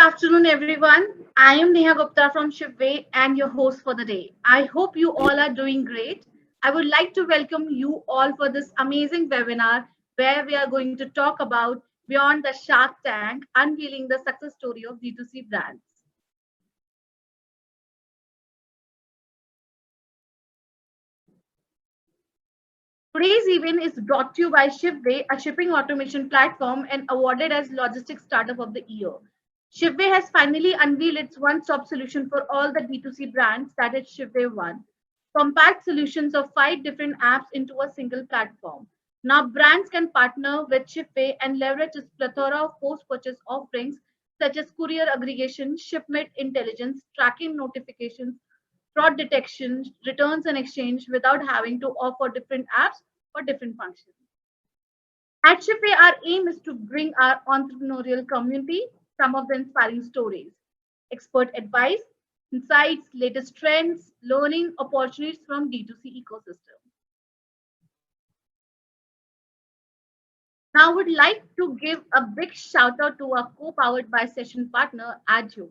afternoon, everyone. I am Neha Gupta from Shipway and your host for the day. I hope you all are doing great. I would like to welcome you all for this amazing webinar where we are going to talk about Beyond the Shark Tank, unveiling the success story of D2C brands. Today's event is brought to you by Shipway, a shipping automation platform and awarded as Logistics Startup of the Year. Shipway has finally unveiled its one-stop solution for all the D2C brands, that is Shipway One. Compact solutions of 5 different apps into a single platform. Now brands can partner with Shipway and leverage its plethora of post-purchase offerings such as courier aggregation, shipment intelligence, tracking notifications, fraud detection, returns and exchange without having to offer different apps for different functions. At Shipway, our aim is to bring our entrepreneurial community some of the inspiring stories, expert advice, insights, latest trends, learning opportunities from D2C ecosystem. Now, I would like to give a big shout out to our co-powered by session partner, AdYogi.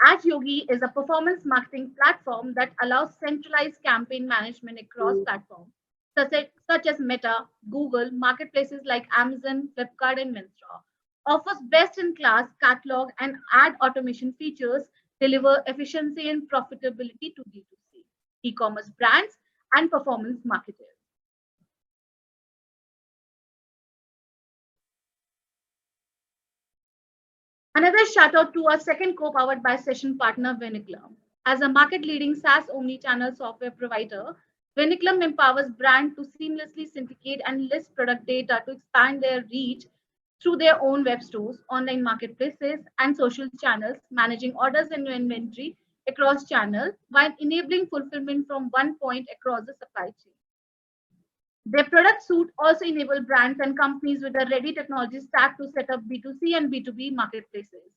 AdYogi is a performance marketing platform that allows centralized campaign management across platforms such as Meta, Google, marketplaces like Amazon, Flipkart, and Myntra. Offers best-in-class catalog and ad automation features, deliver efficiency and profitability to D2C, e-commerce brands, and performance marketers. Another shout out to our second co-powered by session partner, Viniclum. As a market-leading SaaS omni-channel software provider, Viniclum empowers brands to seamlessly syndicate and list product data to expand their reach through their own web stores, online marketplaces, and social channels, managing orders and inventory across channels while enabling fulfillment from one point across the supply chain. Their product suite also enable brands and companies with a ready technology stack to set up B2C and B2B marketplaces.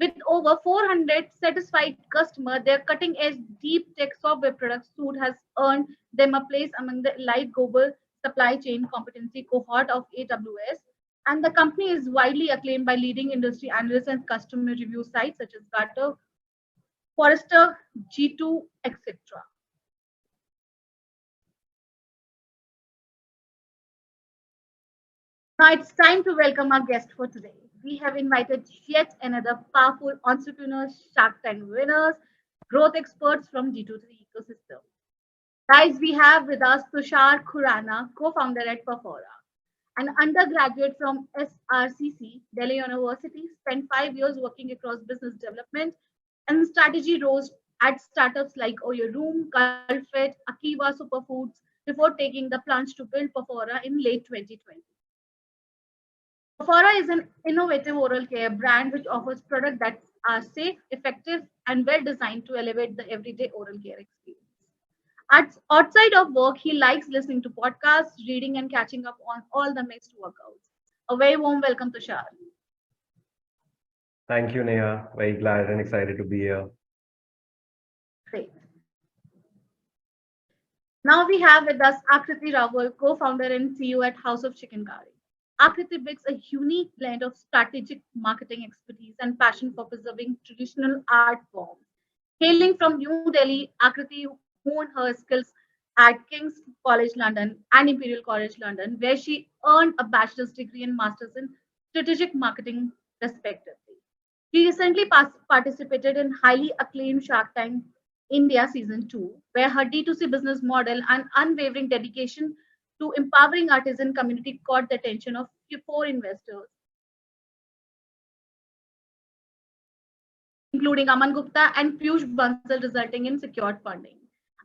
With over 400 satisfied customers, their cutting-edge deep tech software product suite has earned them a place among the elite global supply chain competency cohort of AWS. And the company is widely acclaimed by leading industry analysts and customer review sites such as Gartner, Forrester, G2, etc. Now it's time to welcome our guest for today. We have invited yet another powerful entrepreneurs, Shark Tank winners, growth experts from D2C ecosystem. Guys, we have with us Tushar Khurana, co-founder at Perfora. An undergraduate from SRCC, Delhi University, spent 5 years working across business development and strategy roles at startups like Oyo Room, Gulfit, Akiva Superfoods, before taking the plunge to build Perfora in late 2020. Perfora is an innovative oral care brand which offers products that are safe, effective, and well designed to elevate the everyday oral care experience. Outside of work, he likes listening to podcasts, reading, and catching up on all the mixed workouts. A very warm welcome, Tushar. Thank you, Neha. Very glad and excited to be here. Great. Now we have with us Akriti Rawal, co-founder and CEO at House of Chicken Curry. Akriti brings a unique blend of strategic marketing expertise and passion for preserving traditional art forms. Hailing from New Delhi, Akriti honed her skills at King's College London and Imperial College London, where she earned a bachelor's degree and master's in strategic marketing, respectively. She recently participated in highly acclaimed Shark Tank India Season 2, where her D2C business model and unwavering dedication to empowering artisan community caught the attention of four investors, including Aman Gupta and Piyush Bansal, resulting in secured funding.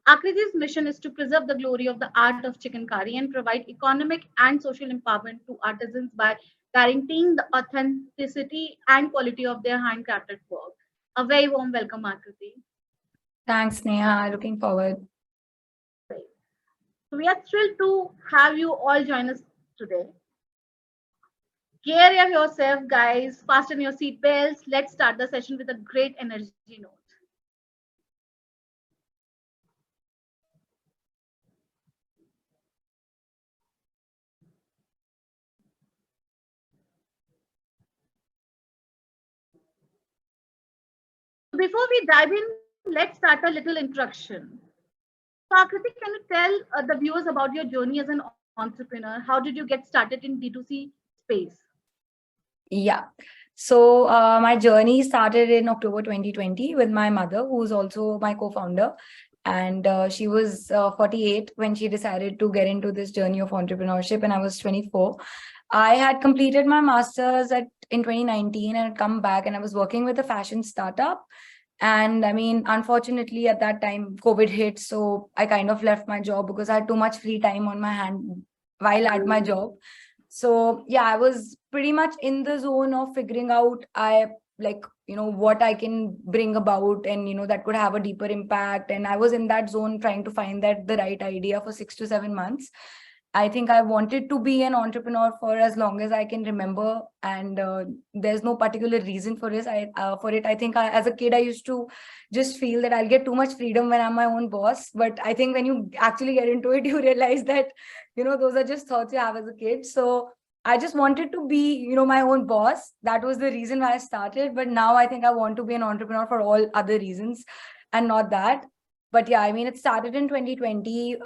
Akriti's mission is to preserve the glory of the art of chicken curry and provide economic and social empowerment to artisans by guaranteeing the authenticity and quality of their handcrafted work. A very warm welcome, Akriti. Thanks, Neha. Looking forward. Great. So we are thrilled to have you all join us today. Gear yourself, guys. Fasten your seat belts. Let's start the session with a great energy note. So before we dive in, let's start a little introduction. So, Akriti, can you tell the viewers about your journey as an entrepreneur? How did you get started in D2C space? Yeah. So my journey started in October 2020 with my mother, who's also my co-founder. And she was 48 when she decided to get into this journey of entrepreneurship, and I was 24. I had completed my master's in 2019 and had come back, and I was working with a fashion startup. And I mean, unfortunately, at that time, COVID hit. So I kind of left my job because I had too much free time on my hand while at my job. So yeah, I was pretty much in the zone of figuring out what I can bring about, and that could have a deeper impact. And I was in that zone trying to find that the right idea for 6 to 7 months. I think I wanted to be an entrepreneur for as long as I can remember, and there's no particular reason for this. I think as a kid I used to just feel that I'll get too much freedom when I'm my own boss. But I think when you actually get into it, you realize that those are just thoughts you have as a kid. So I just wanted to be my own boss. That was the reason why I started. But now I think I want to be an entrepreneur for all other reasons and not that. But yeah, I mean, it started in 2020,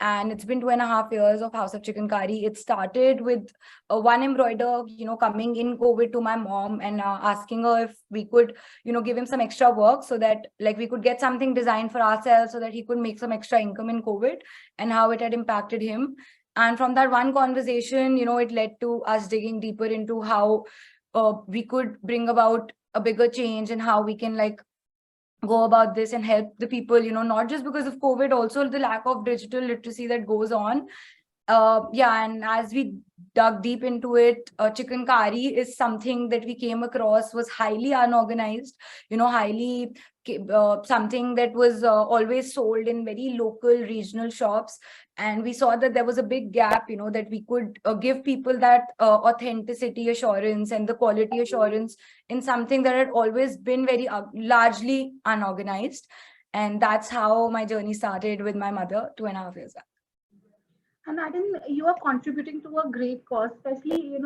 and it's been 2.5 years of House of Chicken Curry. It started with one embroider, coming in COVID to my mom and asking her if we could, give him some extra work so that like we could get something designed for ourselves so that he could make some extra income in COVID, and how it had impacted him. And from that one conversation, it led to us digging deeper into how we could bring about a bigger change, and how we can like go about this and help the people, not just because of COVID, also the lack of digital literacy that goes on. Yeah, and as we dug deep into it, chicken curry is something that we came across was highly unorganized, highly something that was always sold in very local regional shops. And we saw that there was a big gap, that we could give people that authenticity assurance and the quality assurance in something that had always been very largely unorganized. And that's how my journey started with my mother 2.5 years back. And I think you are contributing to a great cause, especially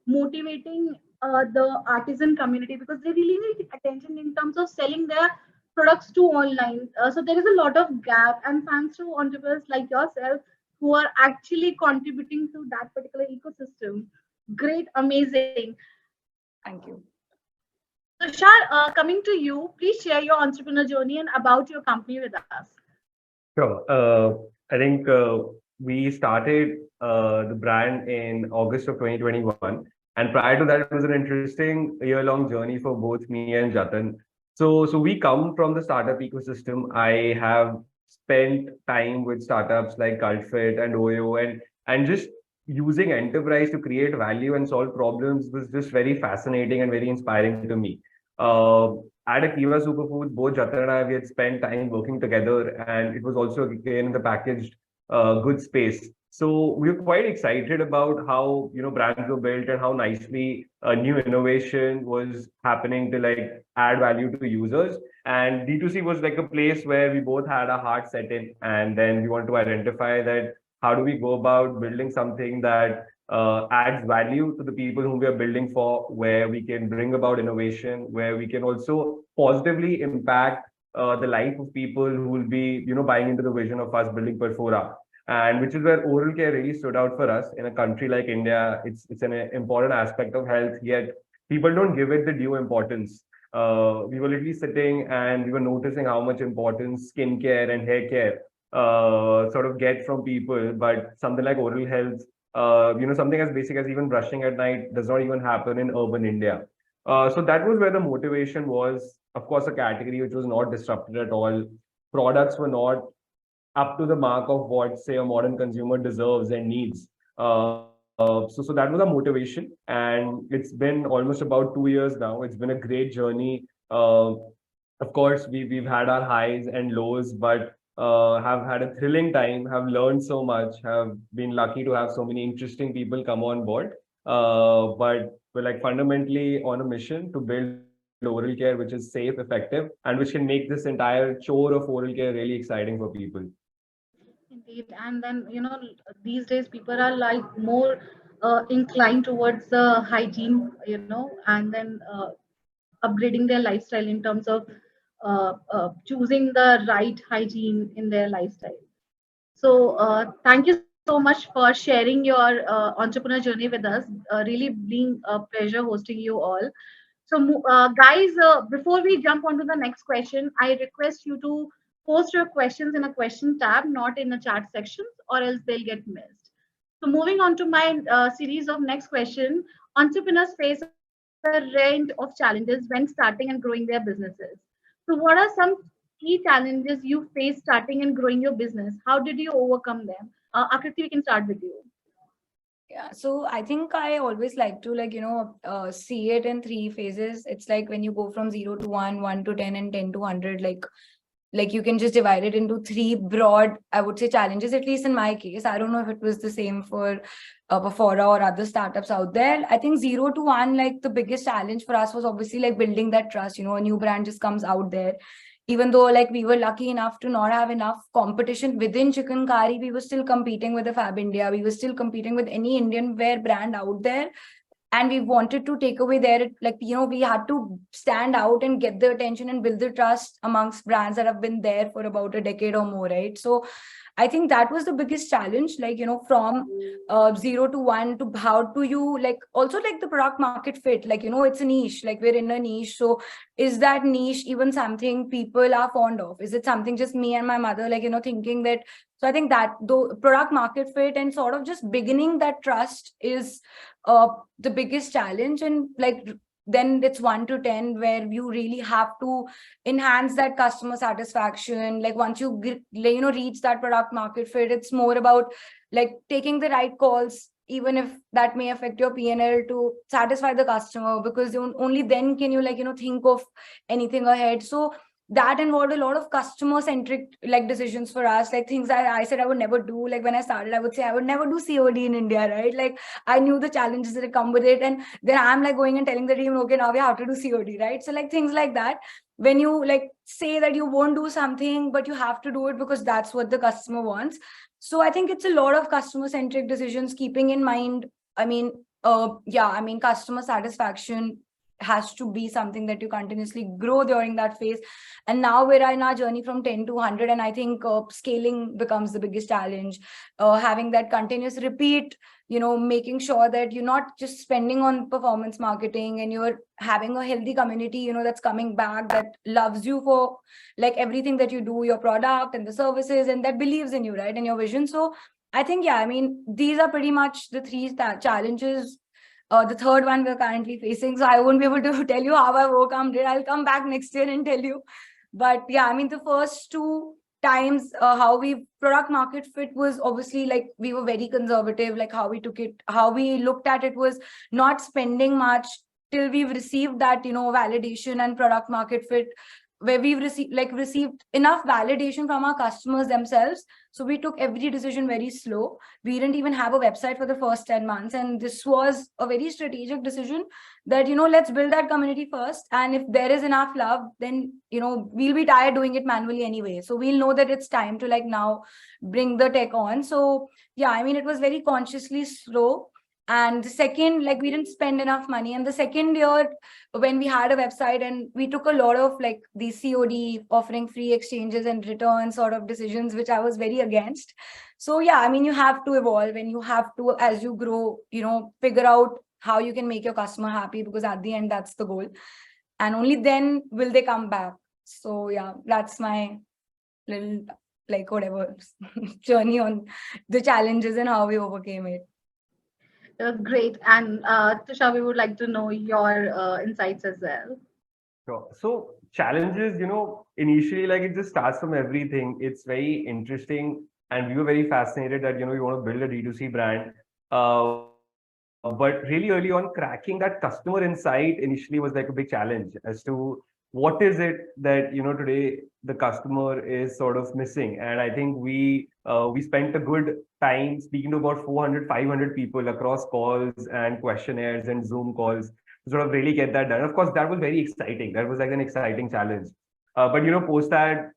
motivating the artisan community because they really need attention in terms of selling their products to online. So there is a lot of gap, and thanks to entrepreneurs like yourself who are actually contributing to that particular ecosystem. Great, amazing. Thank you. Tushar, coming to you, please share your entrepreneur journey and about your company with us. Sure. I think we started the brand in August of 2021. And prior to that, it was an interesting year-long journey for both me and Jatin. So we come from the startup ecosystem. I have spent time with startups like Cultfit and Oyo, and just using enterprise to create value and solve problems was just very fascinating and very inspiring to me. Uh, at a Kiva Superfoods, both Jatin and I, we had spent time working together, and it was also again in the packaged good space. So we were quite excited about how brands were built and how nicely new innovation was happening to like add value to users. And D2C was like a place where we both had our heart set in, and then we want to identify that how do we go about building something that adds value to the people whom we are building for, where we can bring about innovation, where we can also positively impact the life of people who will be, buying into the vision of us building Perfora. And which is where oral care really stood out for us in a country like India. It's an important aspect of health, yet people don't give it the due importance. We were literally sitting and we were noticing how much importance skincare and hair care sort of get from people, but something like oral health, something as basic as even brushing at night does not even happen in urban India. So that was where the motivation was. Of course, a category which was not disrupted at all. Products were not up to the mark of what, say, a modern consumer deserves and needs. So that was our motivation, and it's been almost about 2 years now. It's been a great journey. Of course, we've had our highs and lows, but have had a thrilling time. Have learned so much. Have been lucky to have so many interesting people come on board. But we're like fundamentally on a mission to build oral care which is safe, effective, and which can make this entire chore of oral care really exciting for people. Indeed, and then these days people are like more inclined towards the hygiene, and then upgrading their lifestyle in terms of choosing the right hygiene in their lifestyle. So thank you so much for sharing your entrepreneur journey with us. Really being a pleasure hosting you all. So, guys, before we jump on to the next question, I request you to post your questions in a question tab, not in the chat sections, or else they'll get missed. So, moving on to my series of next question, entrepreneurs face a range of challenges when starting and growing their businesses. So, what are some key challenges you face starting and growing your business? How did you overcome them? Akriti, we can start with you. Yeah, so I think I always like to see it in three phases. It's like when you go from 0 to 1, 1 to 10, and 10 to 100, like you can just divide it into three broad, I would say, challenges, at least in my case. I don't know if it was the same for Perfora or other startups out there. I think 0 to 1, like the biggest challenge for us was obviously like building that trust. A new brand just comes out there. Even though like we were lucky enough to not have enough competition within chicken curry, we were still competing with the Fab India. We were still competing with any Indian wear brand out there, and we wanted to take away their, we had to stand out and get the attention and build the trust amongst brands that have been there for about a decade or more, right? So I think that was the biggest challenge, from 0 to 1, to how do you also the product market fit, it's a niche, like we're in a niche. So is that niche even something people are fond of? Is it something just me and my mother, thinking that? So I think that the product market fit and sort of just beginning that trust is the biggest challenge. And then it's 1 to 10, where you really have to enhance that customer satisfaction. Like once you reach that product market fit, it's more about taking the right calls, even if that may affect your P&L, to satisfy the customer, because only then can you think of anything ahead. So that involved a lot of customer centric decisions for us, like things that I said I would never do. Like when I started, I would say I would never do COD in India, right? Like I knew the challenges that come with it, and then I'm going and telling the team, okay, now we have to do COD, right? So things like that, when you say that you won't do something, but you have to do it because that's what the customer wants. So I think it's a lot of customer centric decisions, keeping in mind, customer satisfaction has to be something that you continuously grow during that phase. And now we're in our journey from 10 to 100, and I think scaling becomes the biggest challenge. Having that continuous repeat, making sure that you're not just spending on performance marketing, and you're having a healthy community, that's coming back, that loves you for everything that you do, your product and the services, and that believes in you, right, and your vision. So I think, these are pretty much the three challenges. The third one we're currently facing, so I won't be able to tell you how I've overcome it. I'll come back next year and tell you. But the first two times, how we product market fit was obviously we were very conservative. How we took it, how we looked at it was not spending much till we've received that validation and product market fit, where we've received enough validation from our customers themselves. So we took every decision very slow. We didn't even have a website for the first 10 months, and this was a very strategic decision, that let's build that community first, and if there is enough love, then we'll be tired doing it manually anyway, so we'll know that it's time to now bring the tech on. So it was very consciously slow. And the second, we didn't spend enough money. And the second year, when we had a website, and we took a lot of the COD, offering free exchanges and return sort of decisions, which I was very against. So you have to evolve, and you have to, as you grow, figure out how you can make your customer happy, because at the end, that's the goal. And only then will they come back. So that's my little whatever journey on the challenges and how we overcame it. Great. And Tusha, we would like to know your insights as well. Sure. So challenges, initially, it just starts from everything. It's very interesting, and we were very fascinated that, we want to build a D2C brand. But really early on, cracking that customer insight initially was a big challenge as to what is it that, today the customer is sort of missing. And I think we spent a good time speaking to about 400, 500 people across calls and questionnaires and Zoom calls to sort of really get that done. Of course, that was very exciting. That was an exciting challenge. But post that,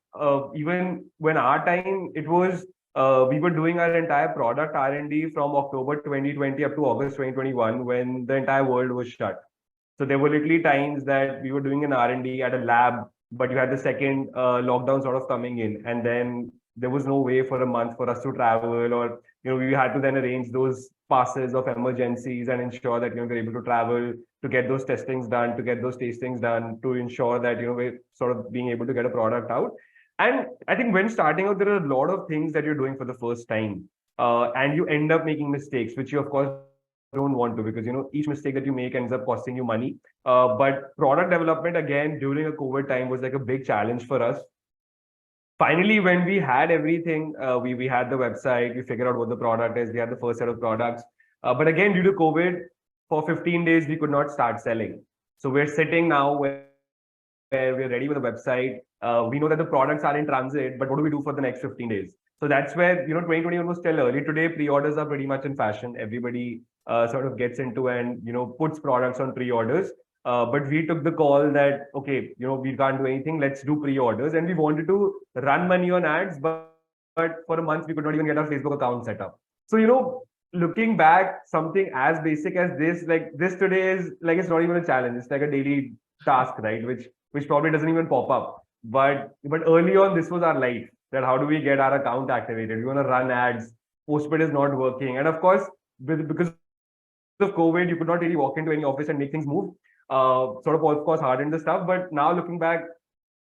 even when our time, it was we were doing our entire product R&D from October 2020 up to August 2021, when the entire world was shut. So there were literally times that we were doing an R&D at a lab, but you had the second lockdown sort of coming in, and then there was no way for a month for us to travel, or we had to then arrange those passes of emergencies and ensure that we're able to travel to get those testings done, to get those tastings done, to ensure that we're sort of being able to get a product out. And I think when starting out, there are a lot of things that you're doing for the first time, and you end up making mistakes, which you of course don't want to, because each mistake that you make ends up costing you money. But product development again during a COVID time was like a big challenge for us. Finally, when we had everything, we had the website, we figured out what the product is, we had the first set of products. But again, due to COVID, for 15 days, we could not start selling. So we're sitting now where we're ready with the website. We know that the products are in transit, but what do we do for the next 15 days? So that's where, 2021 was still early. Today, pre-orders are pretty much in fashion. Everybody sort of gets into and, puts products on pre-orders. But we took the call that, okay, we can't do anything. Let's do pre-orders. And we wanted to run money on ads, but for a month, we could not even get our Facebook account set up. So, looking back, something as basic as this, like this today is like, it's not even a challenge. It's like a daily task, right? Which probably doesn't even pop up. But early on, this was our life, that how do we get our account activated? We want to run ads. Postpaid is not working. And of course, because of COVID, you could not really walk into any office and make things move. Sort of course hardened the stuff. But now looking back,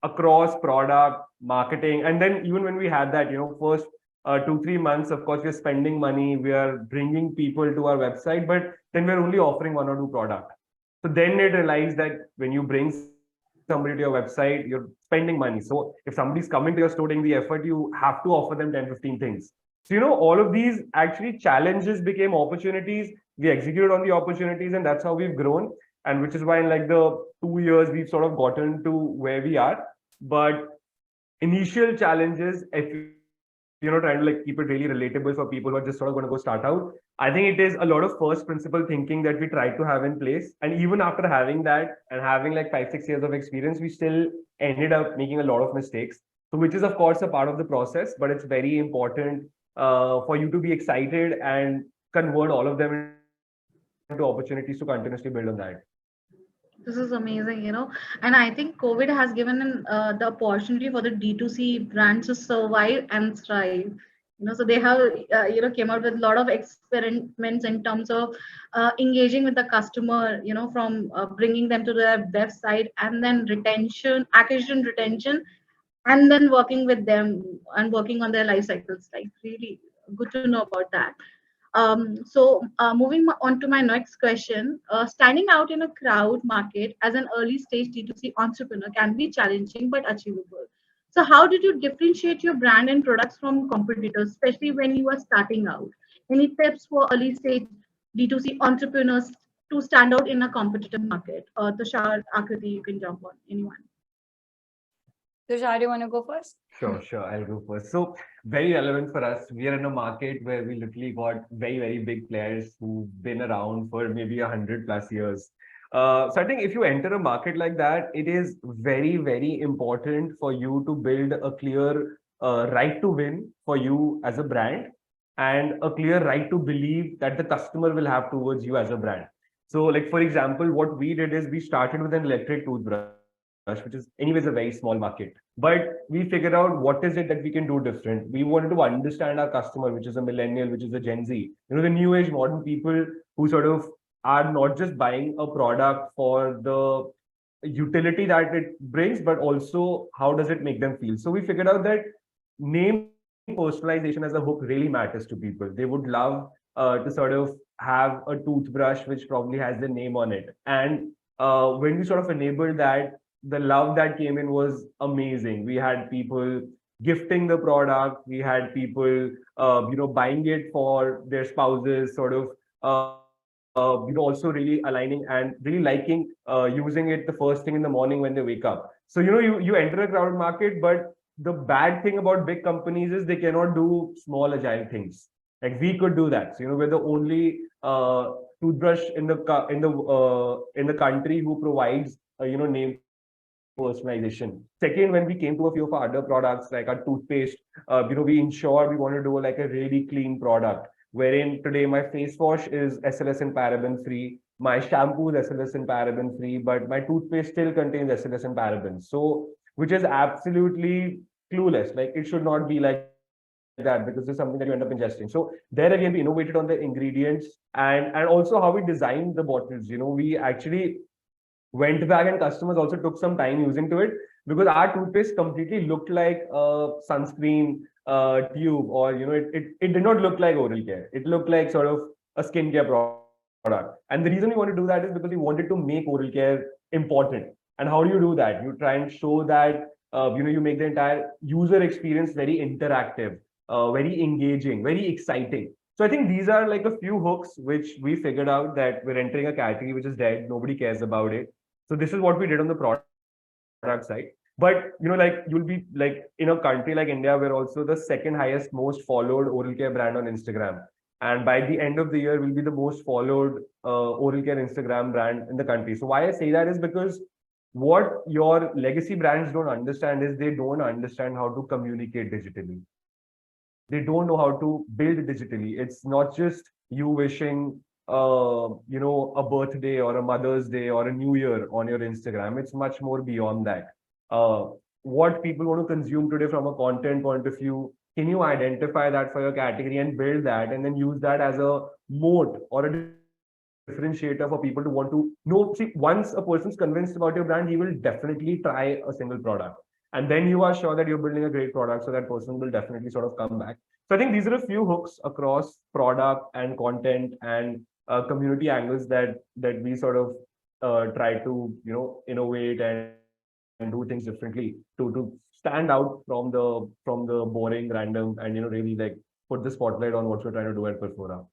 across product marketing, and then even when we had that, first 2-3 months, of course we're spending money, we are bringing people to our website, but then we're only offering one or two product. So then it realized that when you bring somebody to your website, you're spending money. So if somebody's coming to your store taking the effort, you have to offer them 10-15 things. So all of these actually challenges became opportunities. We executed on the opportunities, and that's how we've grown. And which is why in like the 2 years we've sort of gotten to where we are. But initial challenges, if trying to like keep it really relatable for people who are just sort of going to go start out, I think it is a lot of first principle thinking that we try to have in place. And even after having that and having like 5-6 years of experience, we still ended up making a lot of mistakes. So which is of course a part of the process, but it's very important for you to be excited and convert all of them into opportunities to continuously build on that. This is amazing, and I think COVID has given the opportunity for the D2C brands to survive and thrive. So they have, came out with a lot of experiments in terms of engaging with the customer, from bringing them to their website, and then retention, acquisition, retention, and then working with them and working on their life cycles. Like really good to know about that. Moving on to my next question, standing out in a crowd market as an early stage D2C entrepreneur can be challenging but achievable. So how did you differentiate your brand and products from competitors, especially when you are starting out? Any tips for early stage D2C entrepreneurs to stand out in a competitive market? Tushar, Akriti, you can jump on, anyone. Tushar, do you want to go first? Sure. I'll go first. So very relevant for us. We are in a market where we literally got very, very big players who've been around for maybe 100+ years. So I think if you enter a market like that, it is very, very important for you to build a clear right to win for you as a brand, and a clear right to believe that the customer will have towards you as a brand. So like, for example, what we did is we started with an electric toothbrush, which is anyways a very small market. But we figured out what is it that we can do different. We wanted to understand our customer, which is a millennial, which is a Gen Z, the new age modern people who sort of are not just buying a product for the utility that it brings, but also how does it make them feel. So we figured out that name personalization as a hook really matters to people. They would love to sort of have a toothbrush which probably has the name on it. And when we sort of enabled that, the love that came in was amazing. We had people gifting the product. We had people, buying it for their spouses, sort of, also really aligning and really liking using it the first thing in the morning when they wake up. So, you enter a crowded market, but the bad thing about big companies is they cannot do small agile things. Like we could do that. So, we're the only toothbrush in the country who provides name personalization. Second, when we came to a few of our other products like our toothpaste, we ensured we want to do like a really clean product. Wherein today my face wash is SLS and paraben free. my shampoo is SLS and paraben free, but my toothpaste still contains SLS and parabens. So, which is absolutely clueless. Like it should not be like that because it's something that you end up ingesting. So there again, we innovated on the ingredients and also how we designed the bottles. We actually went back and customers also took some time using to it because our toothpaste completely looked like a sunscreen tube or it did not look like oral care. It looked like sort of a skincare product. And the reason we want to do that is because we wanted to make oral care important. And how do you do that? You try and show that you make the entire user experience very interactive, very engaging, very exciting. So I think these are like a few hooks which we figured out that we're entering a category which is dead. Nobody cares about it. So this is what we did on the product side. But like you'll be like in a country like India, we're also the second highest most followed oral care brand on Instagram. And by the end of the year, we'll be the most followed oral care Instagram brand in the country. So why I say that is because what your legacy brands don't understand is they don't understand how to communicate digitally. They don't know how to build digitally. It's not just you wishing a birthday or a Mother's Day or a New Year on your Instagram. It's much more beyond that. Uh, what people want to consume today from a content point of view, can you identify that for your category and build that and then use that as a moat or a differentiator for people to want to know? See, once a person's convinced about your brand, he will definitely try a single product. And then you are sure that you're building a great product. So that person will definitely sort of come back. So I think these are a few hooks across product and content and community angles that we sort of try to innovate and do things differently to stand out from the boring random and really like put the spotlight on what we're trying to do at Perfora.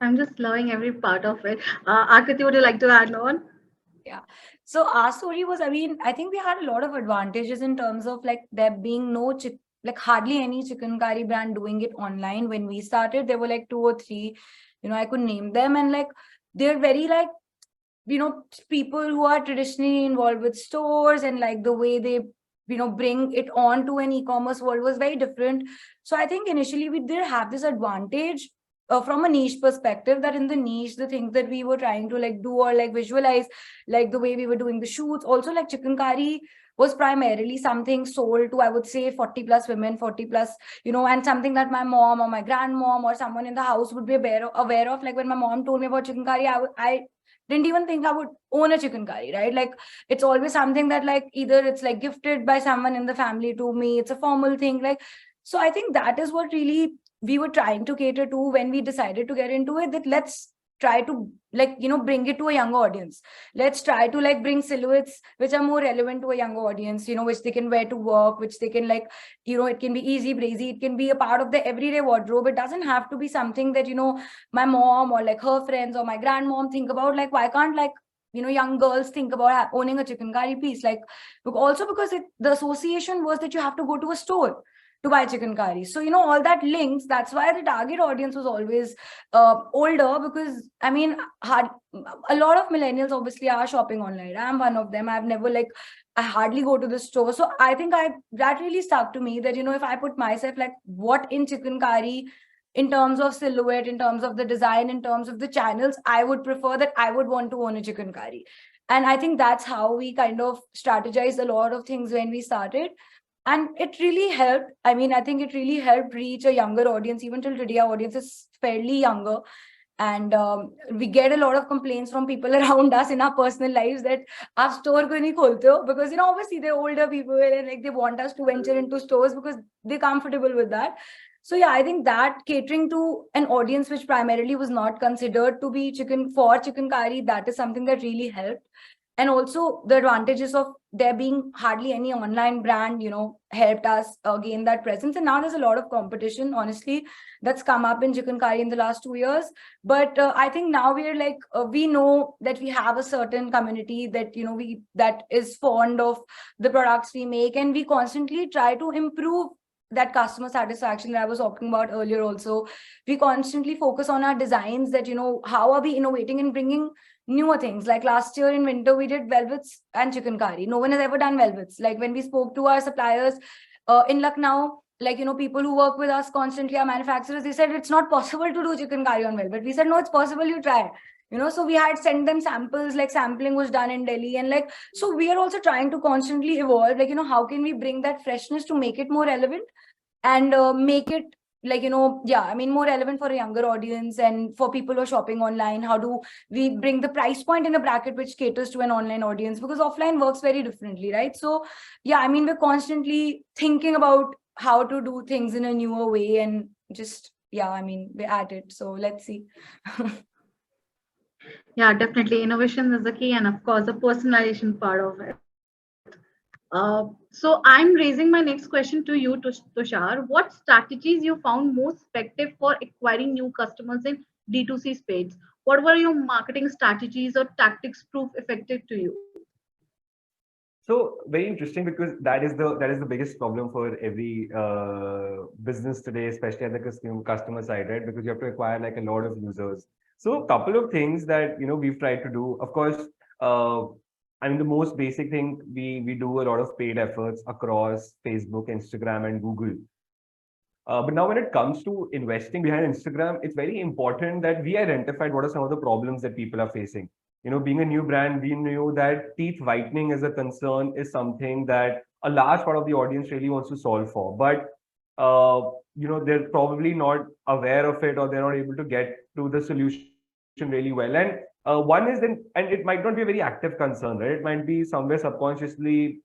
I'm just loving every part of it. Akriti, would you like to add on? Yeah. So our story was, I mean, I think we had a lot of advantages in terms of like there being like hardly any chicken curry brand doing it online. When we started, there were like 2 or 3, I could name them, and like they're very like, people who are traditionally involved with stores, and like the way they bring it on to an e-commerce world was very different. So I think initially we did have this advantage from a niche perspective, that in the niche, the things that we were trying to like do or like visualize, like the way we were doing the shoots, also like chicken curry was primarily something sold to, I would say, 40 plus women, 40 plus, and something that my mom or my grandmom or someone in the house would be aware of. Like when my mom told me about chicken curry, I didn't even think I would own a chicken curry, right? Like it's always something that like either it's like gifted by someone in the family to me, it's a formal thing, like. So I think that is what really we were trying to cater to when we decided to get into it, that let's try to like bring it to a younger audience. Let's try to like bring silhouettes which are more relevant to a younger audience, which they can wear to work, which they can like, it can be easy breezy, it can be a part of the everyday wardrobe. It doesn't have to be something that my mom or like her friends or my grandmom think about, like why can't like young girls think about owning a chicken curry piece, like also because the association was that you have to go to a store to buy chicken curry. So, all that links, that's why the target audience was always older, because I mean, a lot of millennials obviously are shopping online. I'm one of them. I've never like, I hardly go to the store. So I think that really stuck to me that, if I put myself like what in chicken curry, in terms of silhouette, in terms of the design, in terms of the channels, I would prefer that I would want to own a chicken curry. And I think that's how we kind of strategized a lot of things when we started. And it really helped. I mean, I think it really helped reach a younger audience. Even till today, our audience is fairly younger. And we get a lot of complaints from people around us in our personal lives that our store ko nahi kholte ho, because obviously they're older people and like they want us to venture into stores because they're comfortable with that. So yeah, I think that catering to an audience which primarily was not considered to be chicken curry, that is something that really helped. And also the advantages of there being hardly any online brand, helped us gain that presence. And now there's a lot of competition, honestly, that's come up in chicken curry in the last 2 years. But I think now we're like, we know that we have a certain community that, that is fond of the products we make, and we constantly try to improve that customer satisfaction that I was talking about earlier. Also, we constantly focus on our designs, that, how are we innovating and bringing newer things. Like last year in winter, we did velvets and chicken curry. No one has ever done velvets. Like when we spoke to our suppliers in Lucknow, like, people who work with us constantly, our manufacturers, they said it's not possible to do chicken curry on velvet. We said, no, it's possible, you try. So we had sent them samples, like sampling was done in Delhi, and like, so we are also trying to constantly evolve, like, how can we bring that freshness to make it more relevant and make it, like, more relevant for a younger audience and for people who are shopping online. How do we bring the price point in a bracket which caters to an online audience, because offline works very differently, right? So yeah, we're constantly thinking about how to do things in a newer way, and just, yeah, we're at it, so let's see. Yeah, definitely. Innovation is the key, and of course, the personalization part of it. So I'm raising my next question to you, Tushar. What strategies you found most effective for acquiring new customers in D2C space? What were your marketing strategies or tactics prove effective to you? So very interesting, because that is the biggest problem for every business today, especially at the customer side, right? Because you have to acquire like a lot of users. So a couple of things that we've tried to do. Of course, uh, the most basic thing, we do a lot of paid efforts across Facebook, Instagram, and Google. But now when it comes to investing behind Instagram, it's very important that we identified what are some of the problems that people are facing. Being a new brand, we knew that teeth whitening as a concern is something that a large part of the audience really wants to solve for. But they're probably not aware of it, or they're not able to get to the solution really well. And one is then, and it might not be a very active concern, right? It might be somewhere subconsciously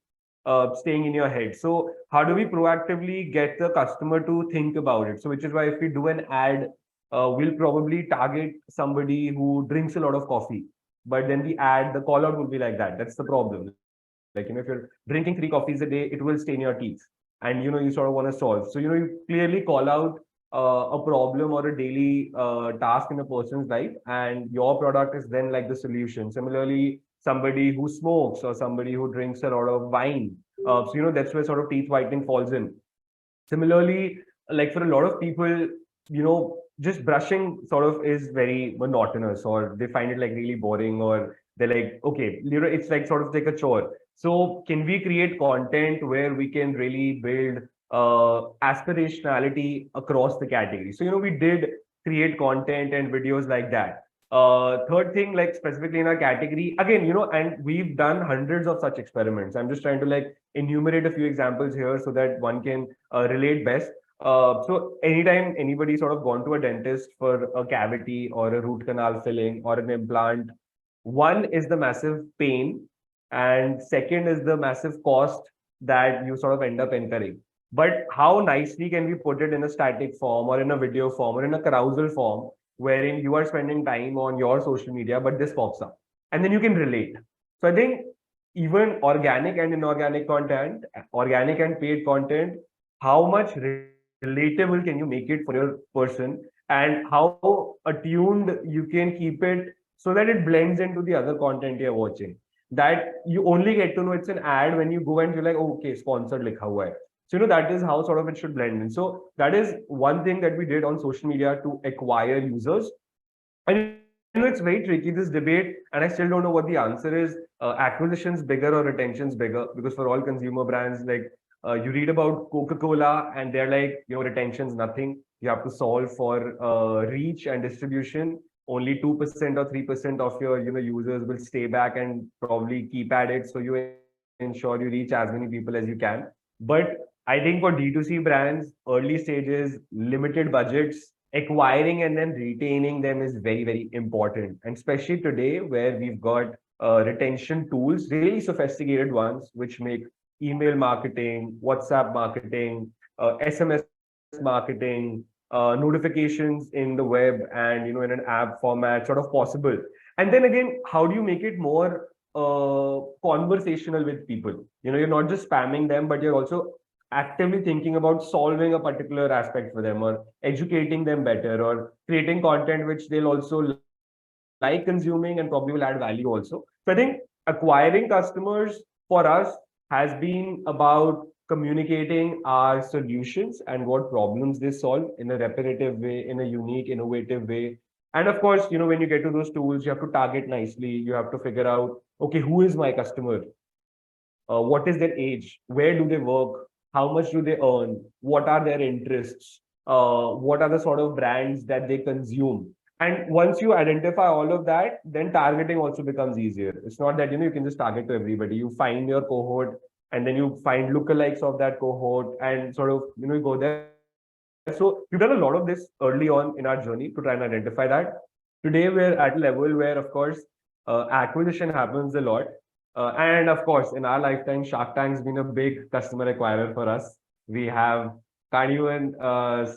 staying in your head. So how do we proactively get the customer to think about it? So which is why if we do an ad, we'll probably target somebody who drinks a lot of coffee. But then the call out will be like that. That's the problem. If you're drinking 3 coffees a day, it will stain your teeth. And you sort of want to solve. So you clearly call out a problem or a daily task in a person's life, and your product is then like the solution. Similarly, somebody who smokes or somebody who drinks a lot of wine, that's where sort of teeth whitening falls in. Similarly, like for a lot of people, just brushing sort of is very monotonous, or they find it like really boring, or they're like, okay, it's like sort of like a chore. So can we create content where we can really build aspirationality across the category? So, we did create content and videos like that. Third thing, like specifically in our category, again, and we've done hundreds of such experiments. I'm just trying to like enumerate a few examples here so that one can relate best. So anytime anybody sort of gone to a dentist for a cavity or a root canal filling or an implant, one is the massive pain, and second is the massive cost that you sort of end up incurring. But how nicely can we put it in a static form or in a video form or in a carousel form, wherein you are spending time on your social media, but this pops up and then you can relate. So I think even organic and inorganic content, organic and paid content, how much relatable can you make it for your person, and how attuned you can keep it so that it blends into the other content you're watching. That you only get to know it's an ad when you go and you're like, oh, okay, sponsored, like how I. So, that is how sort of it should blend in. So that is one thing that we did on social media to acquire users. And it's very tricky, this debate, and I still don't know what the answer is. Acquisitions bigger or retentions bigger? Because for all consumer brands, like you read about Coca-Cola and they're like, retention's nothing. You have to solve for reach and distribution. Only 2% or 3% of your users will stay back and probably keep at it. So you ensure you reach as many people as you can. But I think for D2C brands, early stages, limited budgets, acquiring and then retaining them is very, very important. And especially today, where we've got retention tools, really sophisticated ones, which make email marketing, WhatsApp marketing, SMS marketing, notifications in the web and in an app format sort of possible. And then again, how do you make it more conversational with people? You're not just spamming them, but you're also actively thinking about solving a particular aspect for them, or educating them better, or creating content which they'll also like consuming and probably will add value also. So I think acquiring customers for us has been about communicating our solutions and what problems they solve in a repetitive way, in a unique, innovative way. And of course, when you get to those tools, you have to target nicely. You have to figure out, okay, who is my customer? What is their age? Where do they work? How much do they earn? What are their interests? What are the sort of brands that they consume? And once you identify all of that, then targeting also becomes easier. It's not that, you can just target to everybody. You find your cohort and then you find lookalikes of that cohort and sort of, you go there. So we've done a lot of this early on in our journey to try and identify that. Today, we're at a level where, of course, acquisition happens a lot. And of course, in our lifetime, Shark Tank's been a big customer acquirer for us. We have, can't even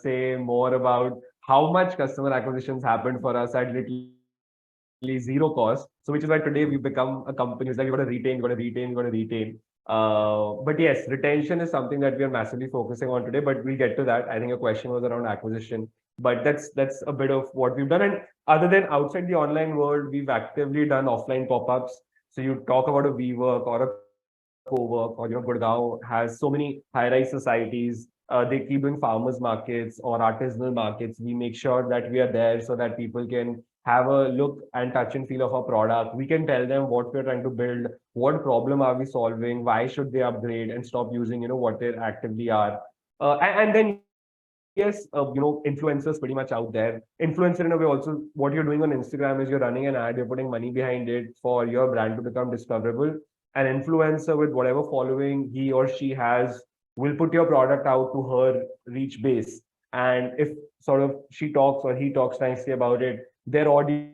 say more about how much customer acquisitions happened for us at literally zero cost. So which is why today we've become a company who's like, we got to retain, we got to retain, we got to retain. But yes, retention is something that we are massively focusing on today, but we'll get to that. I think your question was around acquisition, but that's a bit of what we've done. And other than outside the online world, we've actively done offline pop-ups. So you talk about a WeWork or a co-work, or Gurgaon has so many high-rise societies. They keep doing farmers markets or artisanal markets. We make sure that we are there so that people can have a look and touch and feel of our product. We can tell them what we're trying to build, what problem are we solving, why should they upgrade and stop using, what they actively are. And then yes, influencers pretty much out there. Influencer in a way also, what you're doing on Instagram is you're running an ad, you're putting money behind it for your brand to become discoverable. An influencer with whatever following he or she has will put your product out to her reach base. And if sort of she talks or he talks nicely about it, their audience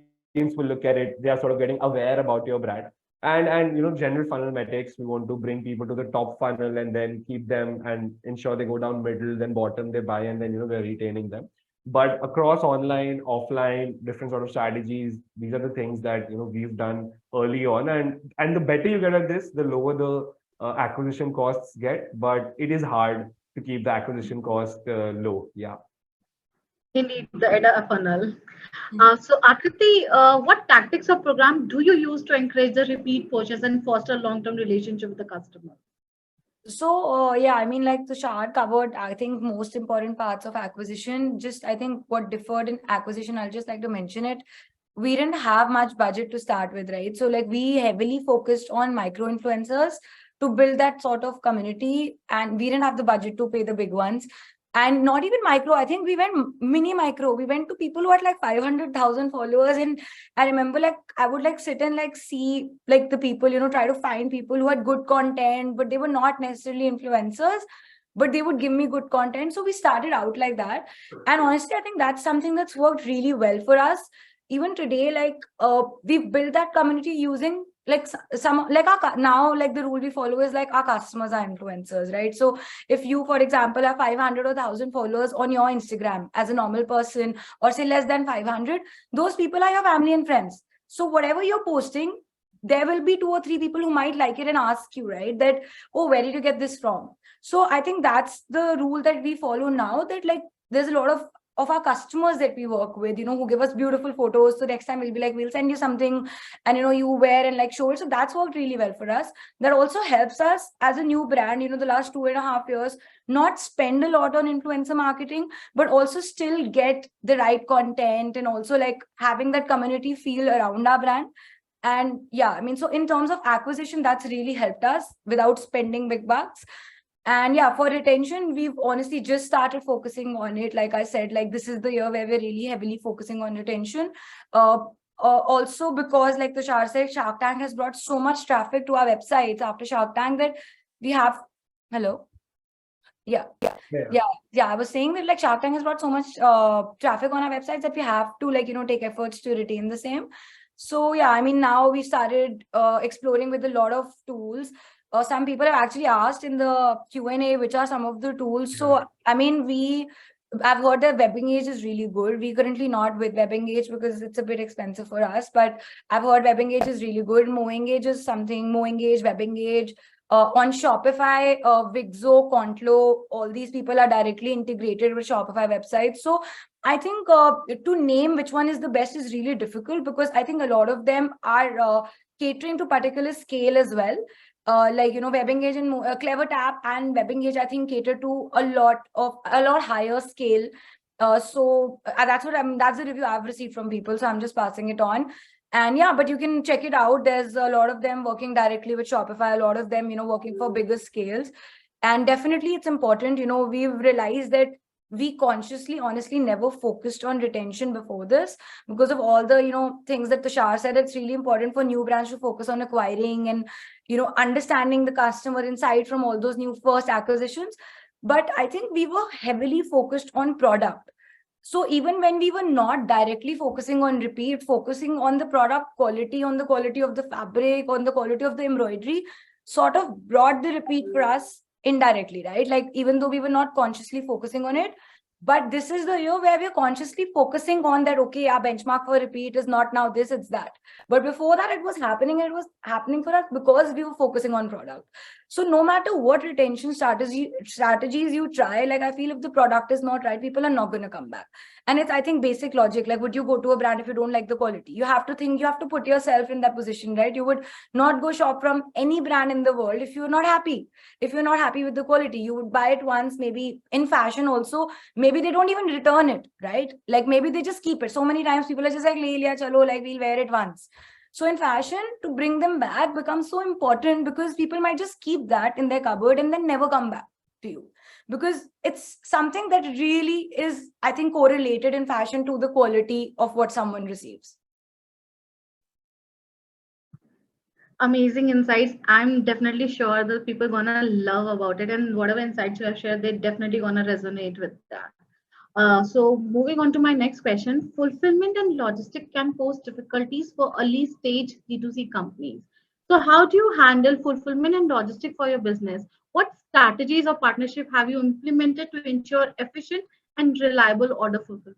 will look at it. They are sort of getting aware about your brand. And general funnel metrics, we want to bring people to the top funnel and then keep them and ensure they go down middle, then bottom, they buy, and then we're retaining them. But across online, offline, different sort of strategies, these are the things that we've done early on. And the better you get at this, the lower the acquisition costs get. But it is hard to keep the acquisition cost low. Yeah. Indeed, the EDA funnel. So, Akriti, what tactics or program do you use to encourage the repeat purchase and foster long-term relationship with the customer? So, yeah, I mean, like Tushar covered, I think, most important parts of acquisition. Just, I think what differed in acquisition, I'll just like to mention it. We didn't have much budget to start with, right? So, like, we heavily focused on micro influencers to build that sort of community, and we didn't have the budget to pay the big ones. And not even micro, I think we went mini micro. We went to people who had like 500,000 followers. And I remember, like, I would like sit and like see like the people, try to find people who had good content, but they were not necessarily influencers, but they would give me good content. So we started out like that. And honestly, I think that's something that's worked really well for us. Even today, like, we've built that community using like some like our now, like the rule we follow is like our customers are influencers, right? So if you, for example, have 500 or 1,000 followers on your Instagram as a normal person, or say less than 500, those people are your family and friends. So whatever you're posting, there will be 2 or 3 people who might like it and ask you, right, that, oh, where did you get this from? So I think that's the rule that we follow now, that like there's a lot of our customers that we work with, who give us beautiful photos. So next time we'll be like, we'll send you something and, you wear and like show it. So that's worked really well for us. That also helps us as a new brand, the last 2.5 years, not spend a lot on influencer marketing, but also still get the right content and also like having that community feel around our brand. And yeah, I mean, so in terms of acquisition, that's really helped us without spending big bucks. And yeah, for retention, we've honestly just started focusing on it. Like I said, like this is the year where we're really heavily focusing on retention. Also because like Tushar said, Shark Tank has brought so much traffic to our websites after Shark Tank that we have, hello? Yeah. I was saying that like Shark Tank has brought so much traffic on our websites that we have to like, take efforts to retain the same. So yeah, I mean, now we started exploring with a lot of tools. Some people have actually asked in the Q&A, which are some of the tools. So, I mean, I've heard that WebEngage is really good. We currently not with WebEngage because it's a bit expensive for us, but I've heard WebEngage is really good. MoEngage is something, MoEngage, WebEngage. On Shopify, Wixo, Contlo, all these people are directly integrated with Shopify websites. So I think to name which one is the best is really difficult because I think a lot of them are catering to particular scale as well. Like, WebEngage and Clever Tap and WebEngage, I think, cater to a lot higher scale. So that's what that's the review I've received from people. So I'm just passing it on. And yeah, but you can check it out. There's a lot of them working directly with Shopify, a lot of them, working for bigger scales. And definitely it's important, we've realized that we consciously, honestly, never focused on retention before this because of all the, things that Tushar said. It's really important for new brands to focus on acquiring and, understanding the customer insight from all those new first acquisitions. But I think we were heavily focused on product. So even when we were not directly focusing on repeat, focusing on the product quality, on the quality of the fabric, on the quality of the embroidery, sort of brought the repeat for us indirectly, right? Like, even though we were not consciously focusing on it, but this is the year where we're consciously focusing on that. Okay, our benchmark for repeat is not now this, it's that. But before that, it was happening. It was happening for us because we were focusing on product. So no matter what retention strategies you try, like, I feel if the product is not right, people are not going to come back. And it's, I think, basic logic. Like, would you go to a brand if you don't like the quality? You have to think, you have to put yourself in that position, right? You would not go shop from any brand in the world if you're not happy. If you're not happy with the quality, you would buy it once. Maybe in fashion also, maybe they don't even return it, right? Like, maybe they just keep it. So many times people are just like, le liya, chalo, like, we'll wear it once. So in fashion, to bring them back becomes so important because people might just keep that in their cupboard and then never come back to you, because it's something that really is, I think, correlated in fashion to the quality of what someone receives. Amazing insights. I'm definitely sure that people are gonna love about it, and whatever insights you have shared, they're definitely gonna resonate with that. So moving on to my next question, fulfillment and logistics can pose difficulties for early stage D2C companies. So how do you handle fulfillment and logistics for your business? What strategies or partnership have you implemented to ensure efficient and reliable order fulfillment?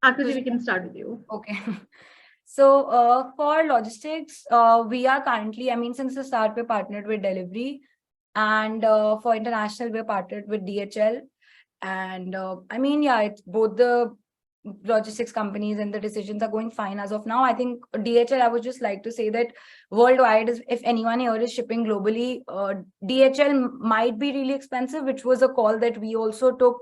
Akriti, we can start with you. Okay. So for logistics, we are currently, I mean, since the start, we're partnered with Delivery, and for international, we're partnered with DHL. And I mean, yeah, it's both the logistics companies and the decisions are going fine as of now. I think DHL, I would just like to say that worldwide, if anyone here is shipping globally, DHL might be really expensive, which was a call that we also took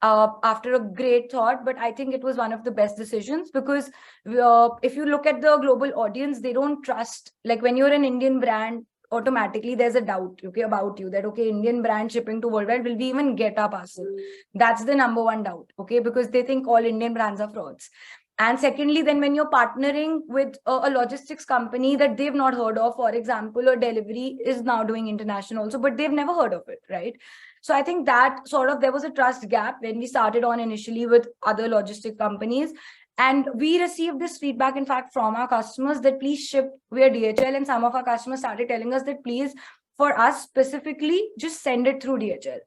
after a great thought. But I think it was one of the best decisions because if you look at the global audience, they don't trust, like, when you're an Indian brand, automatically there's a doubt, okay, about you, that, okay, Indian brand shipping to worldwide, will we even get our parcel? That's the number one doubt, okay, because they think all Indian brands are frauds. And secondly, then when you're partnering with a logistics company that they've not heard of, for example, or Delivery is now doing international also, but they've never heard of it, right? So I think that sort of, there was a trust gap when we started on initially with other logistic companies. And we received this feedback, in fact, from our customers that please ship via DHL. And some of our customers started telling us that please, for us specifically, just send it through DHL.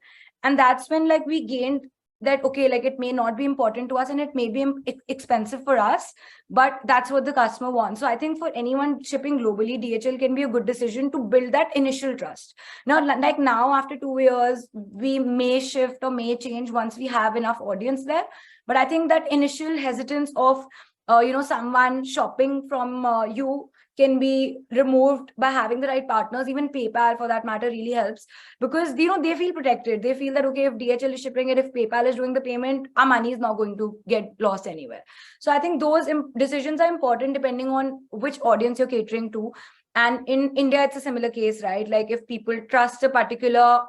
And that's when, like, we gained that, okay, like, it may not be important to us and it may be expensive for us, but that's what the customer wants. So I think for anyone shipping globally, DHL can be a good decision to build that initial trust. Now, like, now after 2 years, we may shift or may change once we have enough audience there. But I think that initial hesitance of someone shopping from you can be removed by having the right partners. Even PayPal, for that matter, really helps because they feel protected. They feel that, okay, if DHL is shipping it, if PayPal is doing the payment, our money is not going to get lost anywhere. So I think those decisions are important depending on which audience you're catering to. And in India, it's a similar case, right? Like, if people trust a particular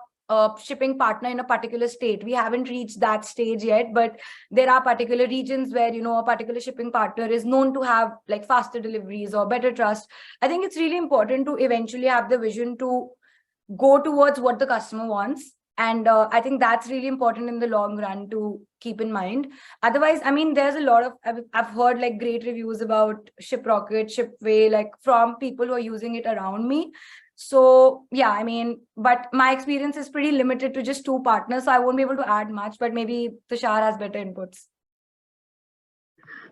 shipping partner in a particular state, we haven't reached that stage yet, but there are particular regions where a particular shipping partner is known to have, like, faster deliveries or better trust. I think it's really important to eventually have the vision to go towards what the customer wants. And I think that's really important in the long run to keep in mind. Otherwise, I mean, there's a lot of, I've heard, like, great reviews about Shiprocket, Shipway, like, from people who are using it around me. So yeah, I mean, but my experience is pretty limited to just 2 partners, so I won't be able to add much, but maybe Tushar has better inputs.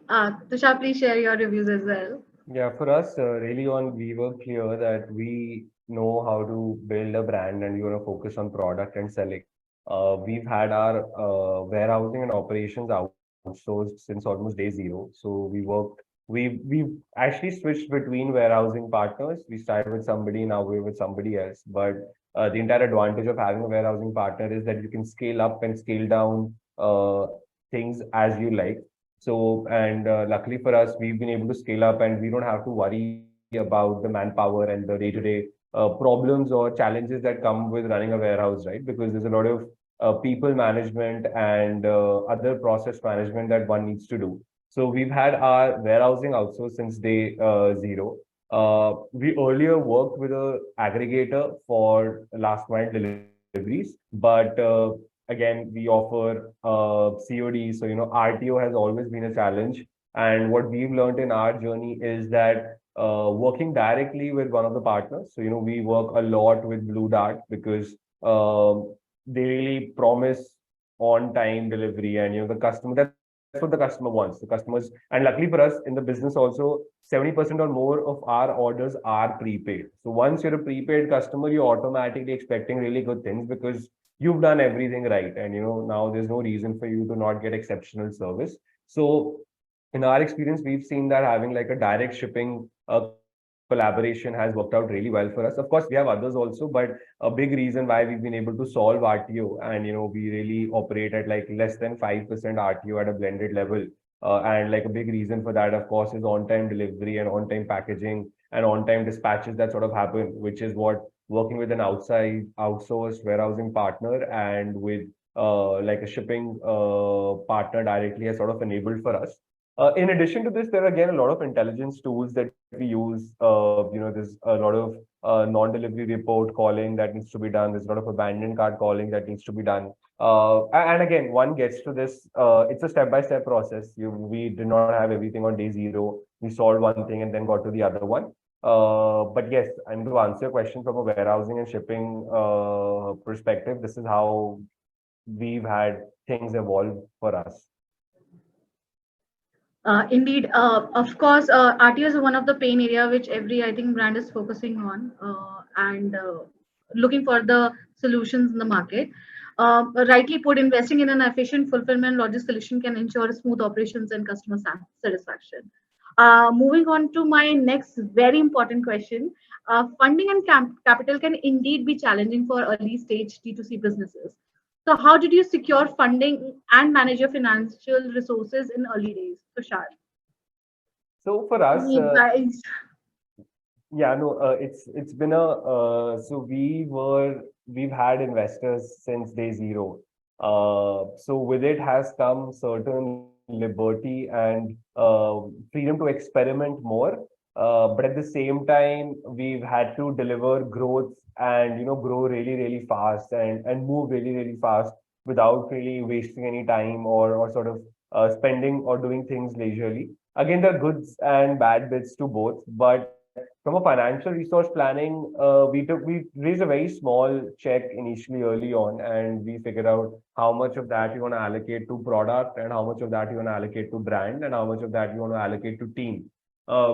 Tushar, please share your reviews as well. Yeah, for us, really we were clear that we know how to build a brand and we want to focus on product and selling. We've had our warehousing and operations outsourced since almost day zero. So we actually switched between warehousing partners. We started with somebody, now we're with somebody else. But the entire advantage of having a warehousing partner is that you can scale up and scale down things as you like. So, and luckily for us, we've been able to scale up and we don't have to worry about the manpower and the day-to-day problems or challenges that come with running a warehouse, right? Because there's a lot of people management and other process management that one needs to do. So we've had our warehousing outsourced since day zero. We earlier worked with a aggregator for last mile deliveries, but again, we offer COD. So, RTO has always been a challenge. And what we've learned in our journey is that working directly with one of the partners. So, we work a lot with Blue Dart because they really promise on time delivery, and the customer, that's what the customer wants. The customers, and luckily for us in the business also, 70% or more of our orders are prepaid. So once you're a prepaid customer, you're automatically expecting really good things because you've done everything right, and now there's no reason for you to not get exceptional service. So in our experience, we've seen that having like a direct shipping collaboration has worked out really well for us. Of course, we have others also, but a big reason why we've been able to solve RTO, and we really operate at like less than 5% RTO at a blended level. And like a big reason for that, of course, is on-time delivery and on-time packaging and on-time dispatches that sort of happen, which is what working with an outside outsourced warehousing partner and with like a shipping partner directly has sort of enabled for us. In addition to this, there are again a lot of intelligence tools that we use. There's a lot of non-delivery report calling that needs to be done. There's a lot of abandoned cart calling that needs to be done. And again, one gets to this. It's a step-by-step process. We did not have everything on day zero. We solved one thing and then got to the other one. But yes, and to answer your question from a warehousing and shipping perspective, this is how we've had things evolve for us. Indeed, of course, RTO is one of the pain area which every I think brand is focusing on and looking for the solutions in the market. Rightly put, investing in an efficient fulfillment logistics solution can ensure smooth operations and customer satisfaction. Moving on to my next very important question. Funding and capital can indeed be challenging for early stage D2C businesses. So how did you secure funding and manage your financial resources in early days, Tushar? So for us, Any advice? yeah, no, it's been a so we've had investors since day zero. So with it has come certain liberty and freedom to experiment more. But at the same time, we've had to deliver growth and grow really, really fast and move really, really fast without really wasting any time or sort of spending or doing things leisurely. Again, there are goods and bad bits to both, but from a financial resource planning, we raised a very small check initially early on, and we figured out how much of that you want to allocate to product and how much of that you want to allocate to brand and how much of that you want to allocate to team.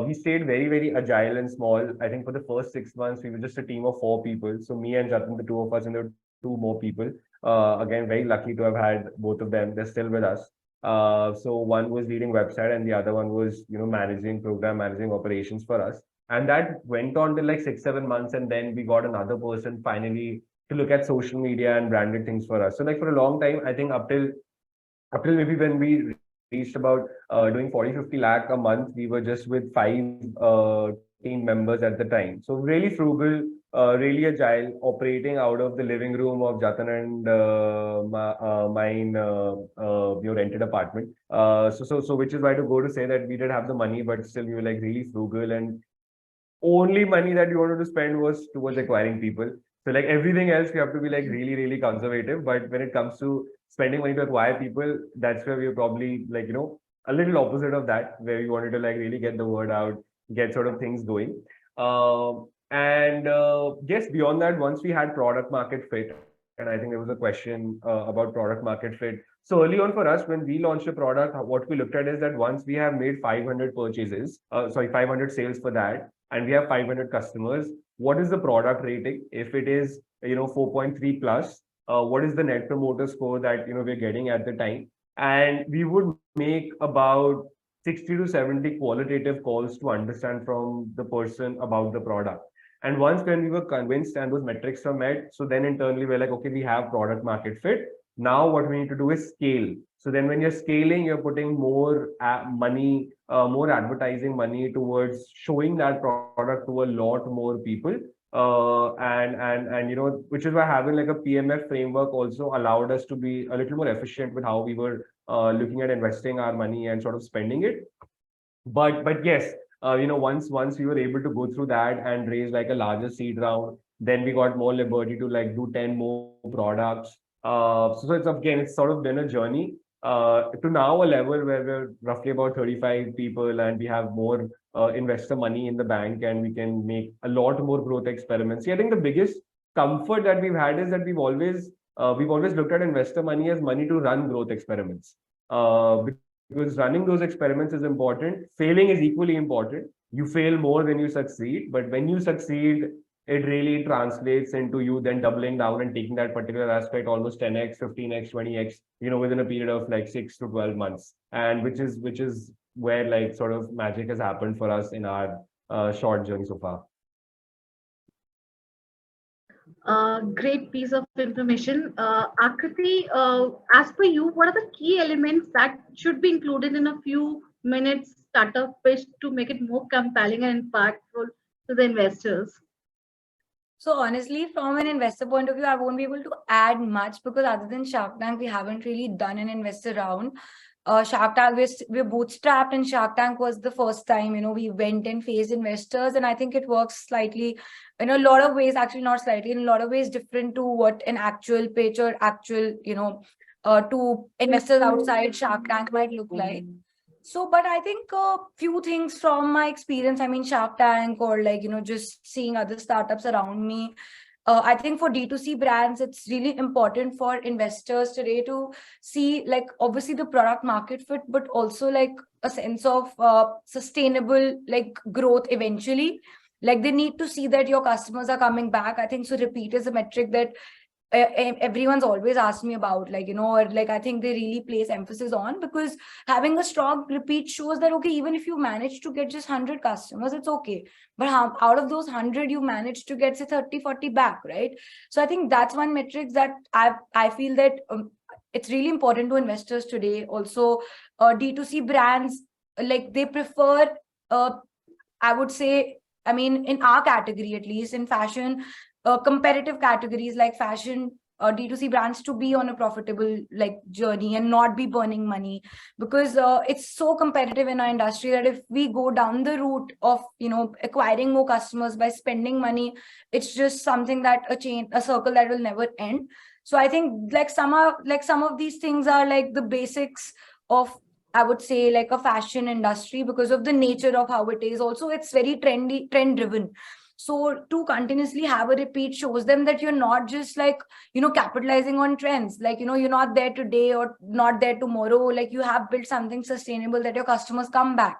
We stayed very, very agile and small. I think for the first 6 months, we were just a team of 4 people. So me and Jatin, the two of us, and there were two more people. Again, very lucky to have had both of them. They're still with us. So one was leading website and the other one was, managing program, managing operations for us. And that went on till like 6, 7 months. And then we got another person finally to look at social media and branded things for us. So like for a long time, I think up till maybe when we reached about doing 40-50 lakh a month, we were just with 5 team members at the time. So really frugal, really agile, operating out of the living room of Jatan and mine, your rented apartment. So which is why to go to say that we did have the money, but still we were like really frugal, and only money that we wanted to spend was towards acquiring people. So like everything else, we have to be like really, really conservative. But when it comes to spending money to acquire people, that's where we are probably like, a little opposite of that, where we wanted to like really get the word out, get sort of things going. And yes, beyond that, once we had product market fit, and I think there was a question about product market fit. So early on for us, when we launched a product, what we looked at is that once we have made 500 purchases, 500 sales for that, and we have 500 customers, what is the product rating? If it is, 4.3 plus, what is the net promoter score that, we're getting at the time? And we would make about 60 to 70 qualitative calls to understand from the person about the product. And once when we were convinced and those metrics were met, so then internally we're like, okay, we have product market fit. Now what we need to do is scale. So then when you're scaling, you're putting more money, more advertising money towards showing that product to a lot more people. And which is why having like a PMF framework also allowed us to be a little more efficient with how we were looking at investing our money and sort of spending it. But yes, once we were able to go through that and raise like a larger seed round, then we got more liberty to like do 10 more products. So it's again, it's sort of been a journey to now a level where we're roughly about 35 people and we have more investor money in the bank and we can make a lot more growth experiments. See, I think the biggest comfort that we've had is that we've always looked at investor money as money to run growth experiments. Because running those experiments is important. Failing is equally important. You fail more than you succeed, but when you succeed, it really translates into you then doubling down and taking that particular aspect almost 10x, 15x, 20x, within a period of like 6 to 12 months. And which is where like sort of magic has happened for us in our short journey so far. Great piece of information. Akriti, as per you, what are the key elements that should be included in a few minutes startup pitch to make it more compelling and impactful to the investors? So honestly, from an investor point of view, I won't be able to add much because other than Shark Tank, we haven't really done an investor round. Shark Tank, we're bootstrapped, and Shark Tank was the first time, we went and faced investors. And I think it works slightly, in a lot of ways, actually not slightly, in a lot of ways different to what an actual pitch or actual, to investors outside Shark Tank might look like. So, but I think a few things from my experience, I mean, Shark Tank or like, just seeing other startups around me. I think for D2C brands, it's really important for investors today to see like obviously the product market fit, but also like a sense of sustainable like growth eventually. Like they need to see that your customers are coming back. I think so repeat is a metric that everyone's always asked me about, like, or like I think they really place emphasis on, because having a strong repeat shows that, okay, even if you manage to get just 100 customers, it's okay. But how, out of those 100, you manage to get say 30, 40 back, right? So I think that's one metric that I feel that it's really important to investors today. Also, D2C brands, like they prefer, I would say, I mean, in our category, at least in fashion, competitive categories like fashion, D2C brands to be on a profitable like journey and not be burning money, because it's so competitive in our industry that if we go down the route of acquiring more customers by spending money, it's just something that a circle that will never end. So I think like some of these things are like the basics of, I would say, like a fashion industry, because of the nature of how it is. Also, it's very trend driven. So to continuously have a repeat shows them that you're not just like, capitalizing on trends. Like, you're not there today or not there tomorrow. Like you have built something sustainable that your customers come back.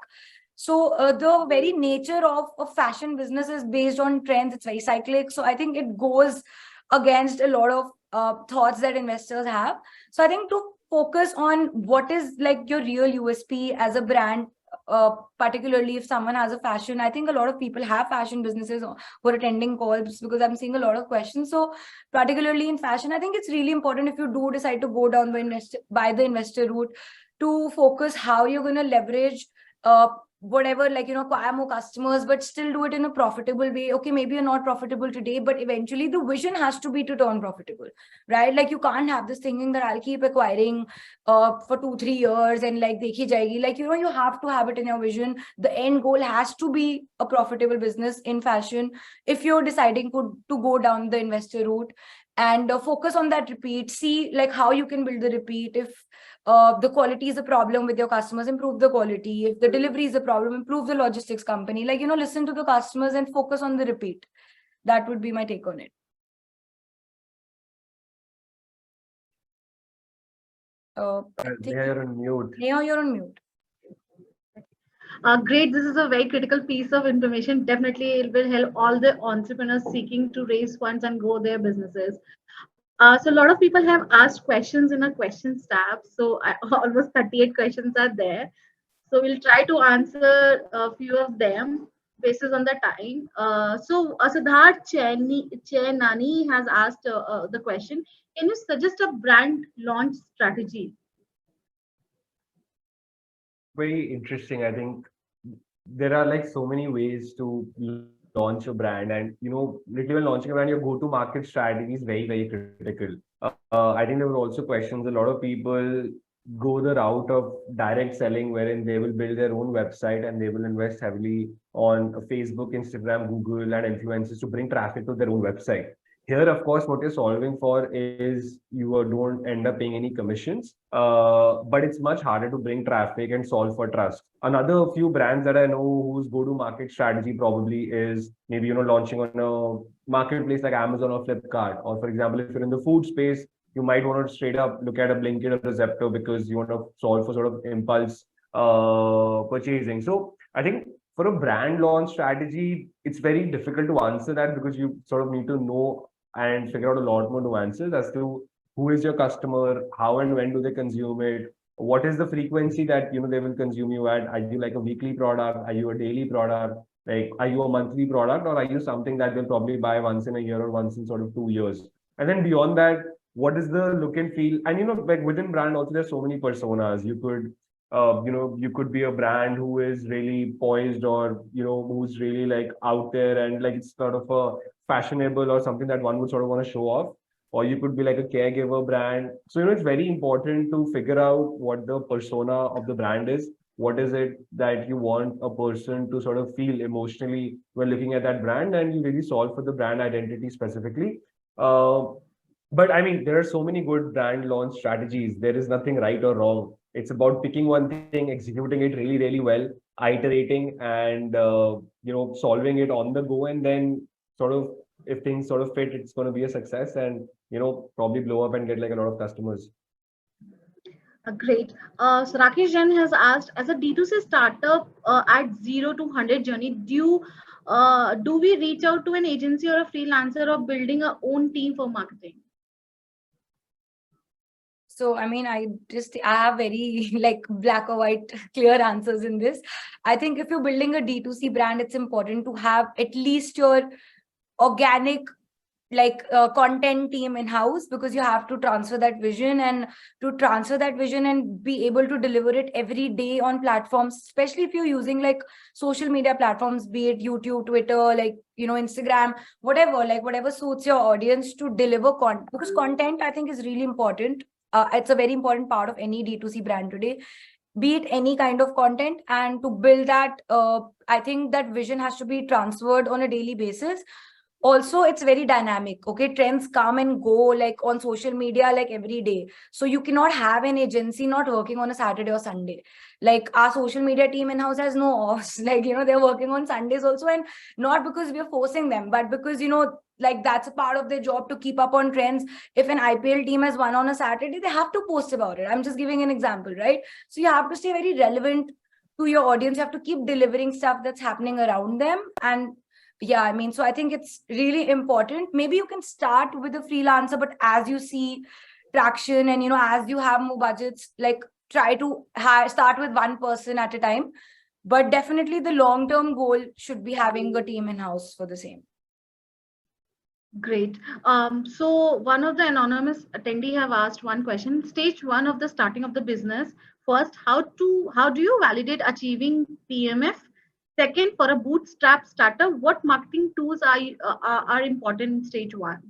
So the very nature of fashion business is based on trends. It's very cyclic. So I think it goes against a lot of thoughts that investors have. So I think to focus on what is like your real USP as a brand, particularly if someone has a fashion. I think a lot of people have fashion businesses who are attending calls, because I'm seeing a lot of questions. So particularly in fashion, I think it's really important, if you do decide to go down by the investor route, to focus how you're going to leverage whatever, like, acquire more customers, but still do it in a profitable way. Okay, maybe you're not profitable today, but eventually the vision has to be to turn profitable, right? Like you can't have this thinking that I'll keep acquiring for 2-3 years and like dekhi jayegi. Like, you have to have it in your vision. The end goal has to be a profitable business in fashion if you're deciding to go down the investor route, and focus on that repeat. See like how you can build the repeat. If the quality is a problem with your customers, improve the quality. If the delivery is a problem, improve the logistics company. Like, listen to the customers and focus on the repeat. That would be my take on it. Neha, you're on mute. Neha, you're on mute. Great. This is a very critical piece of information. Definitely, it will help all the entrepreneurs seeking to raise funds and grow their businesses. So a lot of people have asked questions in a questions tab. So almost 38 questions are there. So we'll try to answer a few of them. basis on the time. Siddharth Chenani has asked the question: can you suggest a brand launch strategy? Very interesting. I think there are like so many ways to launch a brand, and literally when launching a brand, your go-to market strategy is very, very critical. I think there were also questions. A lot of people go the route of direct selling, wherein they will build their own website and they will invest heavily on Facebook, Instagram, Google, and influencers to bring traffic to their own website. Here, of course, what you're solving for is you don't end up paying any commissions, but it's much harder to bring traffic and solve for trust. Another few brands that I know whose go-to-market strategy probably is maybe launching on a marketplace like Amazon or Flipkart, or for example, if you're in the food space, you might want to straight up look at a Blinkit or a Zepto because you want to solve for sort of impulse purchasing. So I think for a brand launch strategy, it's very difficult to answer that because you sort of need to know and figure out a lot more nuances as to who is your customer, how and when do they consume it, what is the frequency that they will consume you at. Are you like a weekly product? Are you a daily product? Like, are you a monthly product, or are you something that they'll probably buy once in a year or once in sort of 2 years? And then beyond that, what is the look and feel? And like within brand also, there's so many personas. You could be a brand who is really poised, or who's really like out there and like it's sort of a fashionable or something that one would sort of want to show off, or you could be like a caregiver brand. So, it's very important to figure out what the persona of the brand is. What is it that you want a person to sort of feel emotionally when looking at that brand, and you really solve for the brand identity specifically. Uh, but I mean, there are so many good brand launch strategies. There is nothing right or wrong. It's about picking one thing, executing it really, really well, iterating, and solving it on the go, and then sort of if things sort of fit, it's going to be a success, and probably blow up and get like a lot of customers. Great. So Rakesh Jain has asked, as a D2C startup at 0 to 100 journey, do we reach out to an agency or a freelancer, or building our own team for marketing? So, I mean, I have very like black or white clear answers in this. I think if you're building a D2C brand, it's important to have at least your organic content team in house, because you have to transfer that vision, and be able to deliver it every day on platforms, especially if you're using like social media platforms, be it YouTube, Twitter, Instagram, whatever suits your audience, to deliver content, because content, I think, is really important. It's a very important part of any D2C brand today, be it any kind of content. And to build that, I think that vision has to be transferred on a daily basis. Also, it's very dynamic. Okay, trends come and go like on social media like every day, so you cannot have an agency not working on a Saturday or Sunday. Like, our social media team in house has no offs. They're working on Sundays also, and not because we're forcing them, but because that's a part of their job to keep up on trends. If an IPL team has won on a Saturday, they have to post about it. I'm just giving an example, right? So you have to stay very relevant to your audience. You have to keep delivering stuff that's happening around them. And yeah, I mean, so I think it's really important. Maybe you can start with a freelancer, but as you see traction and, as you have more budgets, like, try to start with one person at a time. But definitely the long-term goal should be having a team in-house for the same. Great. So one of the anonymous attendee have asked one question. Stage one of the starting of the business. First, how do you validate achieving PMF? Second, for a bootstrap startup, what marketing tools are important in stage one?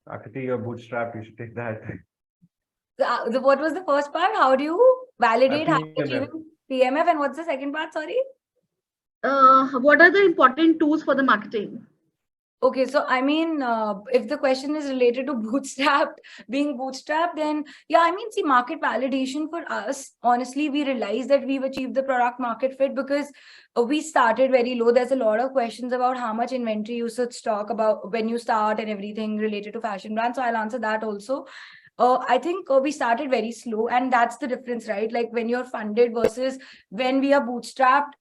Akati, your bootstrap, you should take that. What was the first part? How do you validate PMF. achieving PMF? And what's the second part? Sorry. What are the important tools for the marketing? Okay, so I mean, if the question is related to being bootstrapped, then yeah, I mean, see, market validation for us, honestly, we realized that we've achieved the product market fit because we started very low. There's a lot of questions about how much inventory you should stock about when you start and everything related to fashion brands. So I'll answer that also. I think we started very slow, and that's the difference, right? Like, when you're funded versus when we are bootstrapped,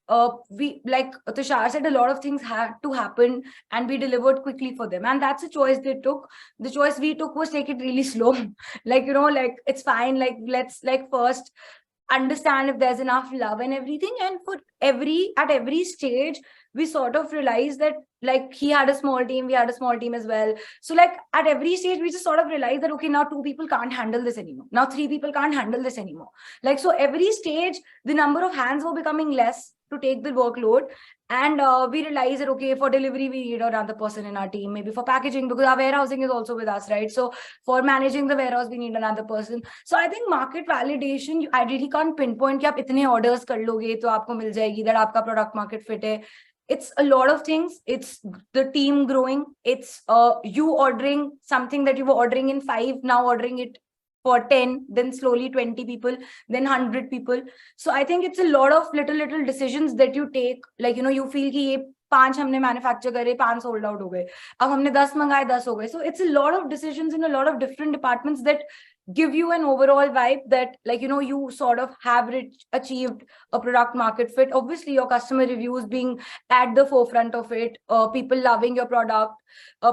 we, like Tushar said, a lot of things had to happen and we delivered quickly for them. And that's a choice they took. The choice we took was take it really slow. It's fine. Like, let's first understand if there's enough love and everything. And at every stage, we sort of realized that, like, he had a small team, we had a small team as well. So like at every stage, we just sort of realized that, okay, now 2 people can't handle this anymore. Now 3 people can't handle this anymore. Like, so every stage, the number of hands were becoming less to take the workload. And we realized that, okay, for delivery, we need another person in our team, maybe for packaging, because our warehousing is also with us, right? So for managing the warehouse, we need another person. So I think market validation, I really can't pinpoint कि आप इतने orders कर लोगे तो आपको मिल जाएगी, that आपका product market fit है. It's a lot of things. It's the team growing. It's you ordering something that you were ordering in 5, now ordering it for 10, then slowly 20 people, then 100 people. So I think it's a lot of little decisions that you take. Like, you know, you feel कि ये 5 हमने manufacture करे, 5 sold out हो गए. अब हमने 10 मंगाए, 10 हो गए. So it's a lot of decisions in a lot of different departments that give you an overall vibe that, like, you know, you sort of have achieved a product market fit. Obviously, your customer reviews being at the forefront of it, people loving your product,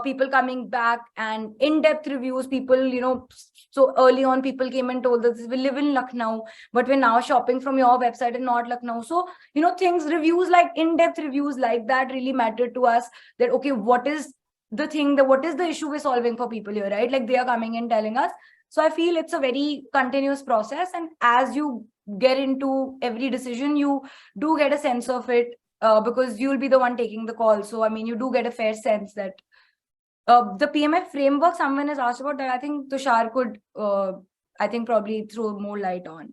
people coming back, and in-depth reviews. People, you know, so early on, people came and told us, we live in Lucknow, but we're now shopping from your website and not Lucknow. So, you know, reviews like in-depth reviews like that really mattered to us, that, okay, what is the issue we're solving for people here, right? Like, they are coming and telling us. So I feel it's a very continuous process. And as you get into every decision, you do get a sense of it, because you'll be the one taking the call. So, I mean, you do get a fair sense that the PMF framework someone has asked about, that I think Tushar could, I think, probably throw more light on.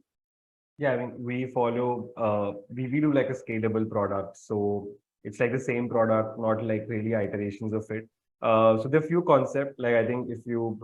Yeah, I mean, we follow, we do like a scalable product. So it's like the same product, not like really iterations of it. So there are few concepts, like I think if you,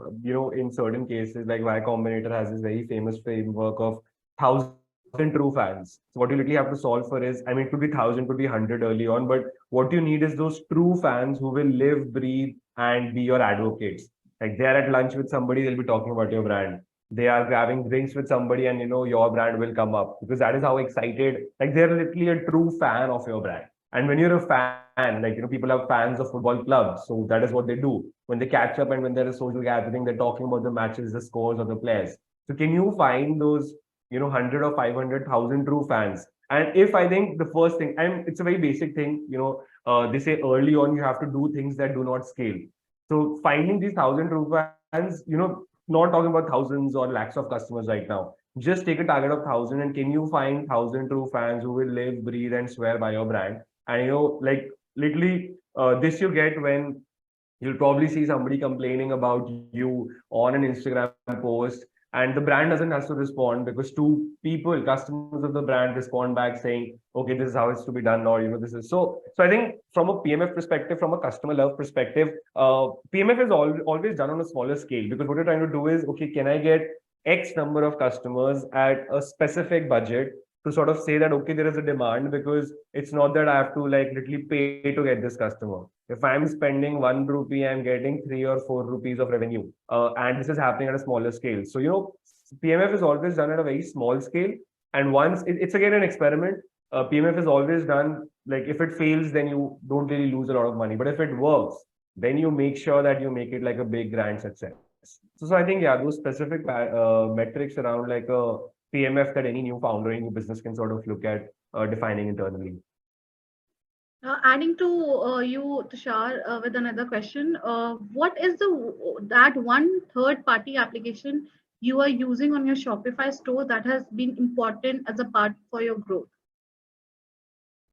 in certain cases, like Y Combinator has this very famous framework of 1,000 true fans. So what you literally have to solve for is, I mean, it could be 1,000, could be 100 early on, but what you need is those true fans who will live, breathe, and be your advocates. Like, they're at lunch with somebody, they'll be talking about your brand. They are grabbing drinks with somebody, and your brand will come up, because that is how excited, like, they're literally a true fan of your brand. And when you're a fan, like, people have fans of football clubs. So that is what they do. When they catch up and when there is social gathering, they're talking about the matches, the scores of the players. So can you find those, 100 or 500,000 true fans? And if I think the first thing, and it's a very basic thing, they say early on, you have to do things that do not scale. So finding these 1,000 true fans, not talking about thousands or lakhs of customers right now. Just take a target of 1,000, and can you find 1,000 true fans who will live, breathe, and swear by your brand? And like, literally, this you get when you'll probably see somebody complaining about you on an Instagram post, and the brand doesn't have to respond, because 2 people, customers of the brand, respond back saying, okay, this is how it's to be done, or this is so I think from a PMF perspective, from a customer love perspective, PMF is always done on a smaller scale, because what you're trying to do is, okay, can I get X number of customers at a specific budget, to sort of say that, okay, there is a demand, because it's not that I have to like literally pay to get this customer. If I'm spending 1 rupee, I'm getting 3 or 4 rupees of revenue. And this is happening at a smaller scale. So, PMF is always done at a very small scale. And once it's again an experiment, PMF is always done, like, if it fails, then you don't really lose a lot of money. But if it works, then you make sure that you make it like a big grand success. So I think, yeah, those specific metrics around like a PMF that any new founder, any new business can sort of look at defining internally. Adding to you, Tushar, with another question, what is that one third-party application you are using on your Shopify store that has been important as a part for your growth?